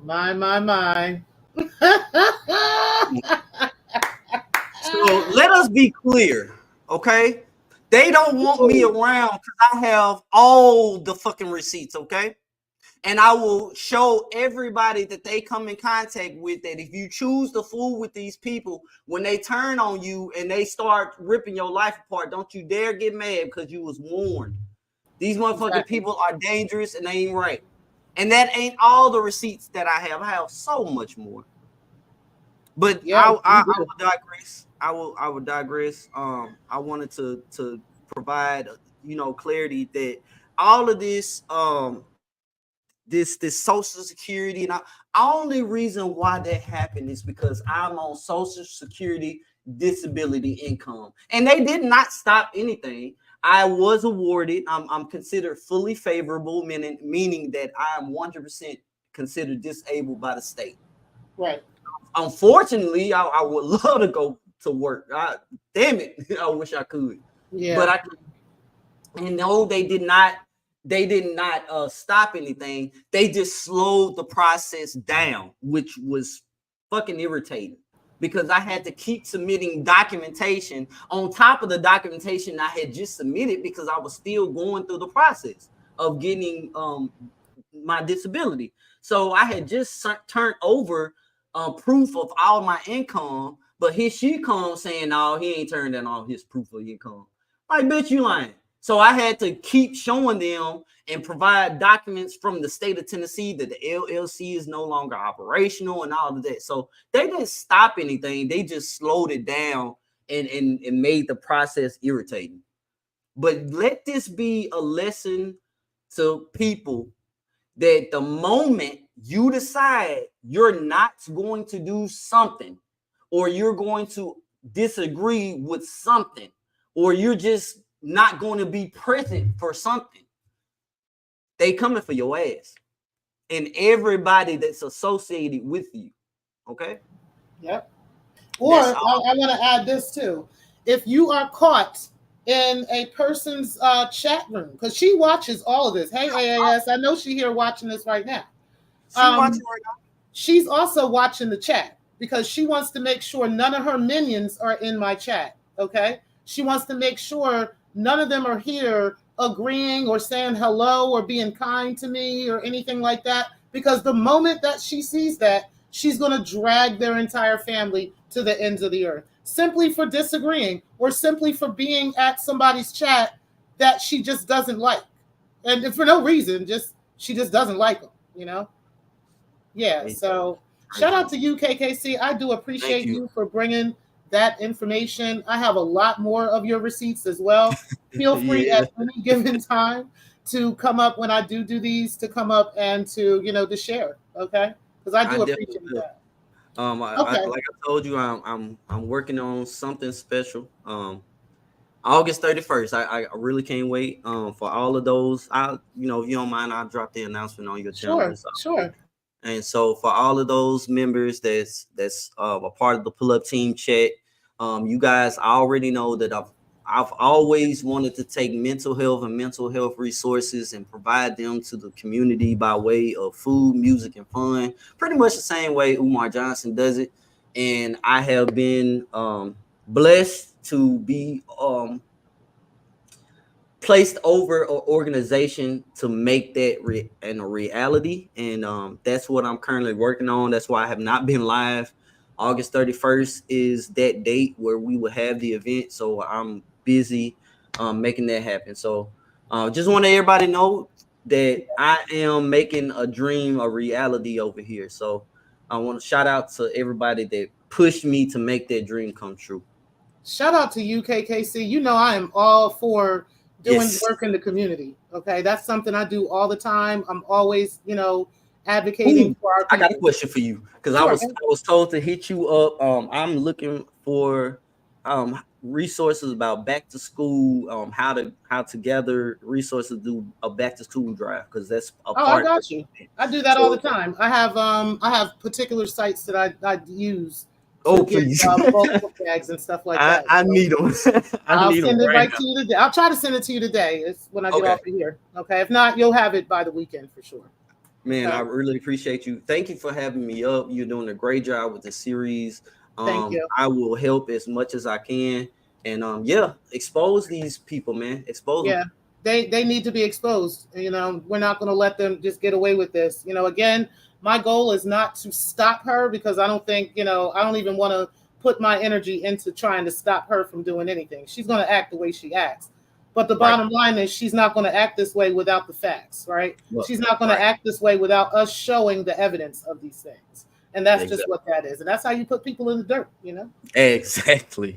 My. So let us be clear, okay? They don't want me around because I have all the fucking receipts, okay? And I will show everybody that they come in contact with that if you choose to fool with these people, when they turn on you and they start ripping your life apart, don't you dare get mad because you was warned. These motherfucking people are dangerous and they ain't right. And that ain't all the receipts that I have. I have so much more. But yeah, I will digress. I will digress. I wanted to provide clarity that all of this this Social Security, and only reason why that happened is because I'm on Social Security disability income, and they did not stop anything. I was awarded. I'm considered fully favorable, meaning that I am 100% considered disabled by the state. Right. Unfortunately, I would love to go to work. Damn it, I wish I could. Yeah. But I could. And no, they did not. They did not stop anything. They just slowed the process down, which was fucking irritating because I had to keep submitting documentation on top of the documentation I had just submitted because I was still going through the process of getting my disability. So I had just turned over proof of all my income, but here she comes saying, "No, he ain't turned in all his proof of income." Like, bitch, you lying. So I had to keep showing them and provide documents from the state of Tennessee that the LLC is no longer operational and all of that. So they didn't stop anything. They just slowed it down and made the process irritating. But let this be a lesson to people that the moment you decide you're not going to do something, or you're going to disagree with something, or you're just not going to be present for something, they coming for your ass and everybody that's associated with you. Okay. Yep. Or I want to add this too. If you are caught in a person's chat room, because she watches all of this. Hey, AAS, I know she's here watching this right now. She's also watching the chat because she wants to make sure none of her minions are in my chat. Okay. She wants to make sure none of them are here agreeing or saying hello or being kind to me or anything like that. Because the moment that she sees that, she's going to drag their entire family to the ends of the earth simply for disagreeing or simply for being at somebody's chat that she just doesn't like. And for no reason, she just doesn't like them, you know? Yeah, so shout out to you, KKC. I do appreciate you for bringing that information. I have a lot more of your receipts as well. Feel free at any given time to come up when I do these, to come up and to, to share. Okay. Because I do appreciate that. Like I told you, I'm working on something special. August 31st. I really can't wait. For all of those, if you don't mind, I'll drop the announcement on your channel. Sure. And so for all of those members that's a part of the pull-up team chat, you guys already know that I've always wanted to take mental health and mental health resources and provide them to the community by way of food, music, and fun. Pretty much the same way Umar Johnson does it. And I have been blessed to be placed over an organization to make that a reality. And that's what I'm currently working on. That's why I have not been live. August 31st is that date where we will have the event. So I'm busy making that happen. So just want everybody to know that I am making a dream a reality over here. So I want to shout out to everybody that pushed me to make that dream come true. Shout out to you, KKC. You know I am all for doing work in the community. Okay, that's something I do all the time. I'm always, advocating for our people. I got a question for you because I was told to hit you up. I'm looking for resources about back to school, how to gather resources to do a back to school drive, because that's a part. I got you. I do that all the time. I have particular sites that I use. Please. Bulk bags and stuff like that. I need them. I'll send it right to you today. I'll try to send it to you today. It's when I get off of here. Okay. If not, you'll have it by the weekend for sure. Man, I really appreciate you. Thank you for having me up. You're doing a great job with the series. Thank you. I will help as much as I can. And expose these people, man. Expose them. They need to be exposed. We're not going to let them just get away with this. Again, my goal is not to stop her, because I don't think, I don't even want to put my energy into trying to stop her from doing anything. She's going to act the way she acts. But the bottom line is she's not going to act this way without the facts, right? She's not going to act this way without us showing the evidence of these things. And that's just what that is. And that's how you put people in the dirt, Exactly.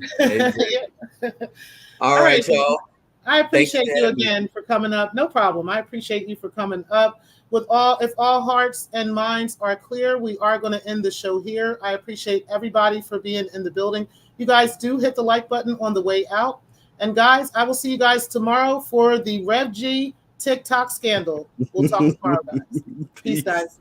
All right, y'all. I appreciate you again for coming up. No problem. I appreciate you for coming up. If all hearts and minds are clear, we are going to end the show here. I appreciate everybody for being in the building. You guys do hit the like button on the way out. And guys, I will see you guys tomorrow for the Rev G TikTok scandal. We'll talk tomorrow, guys. Peace, guys.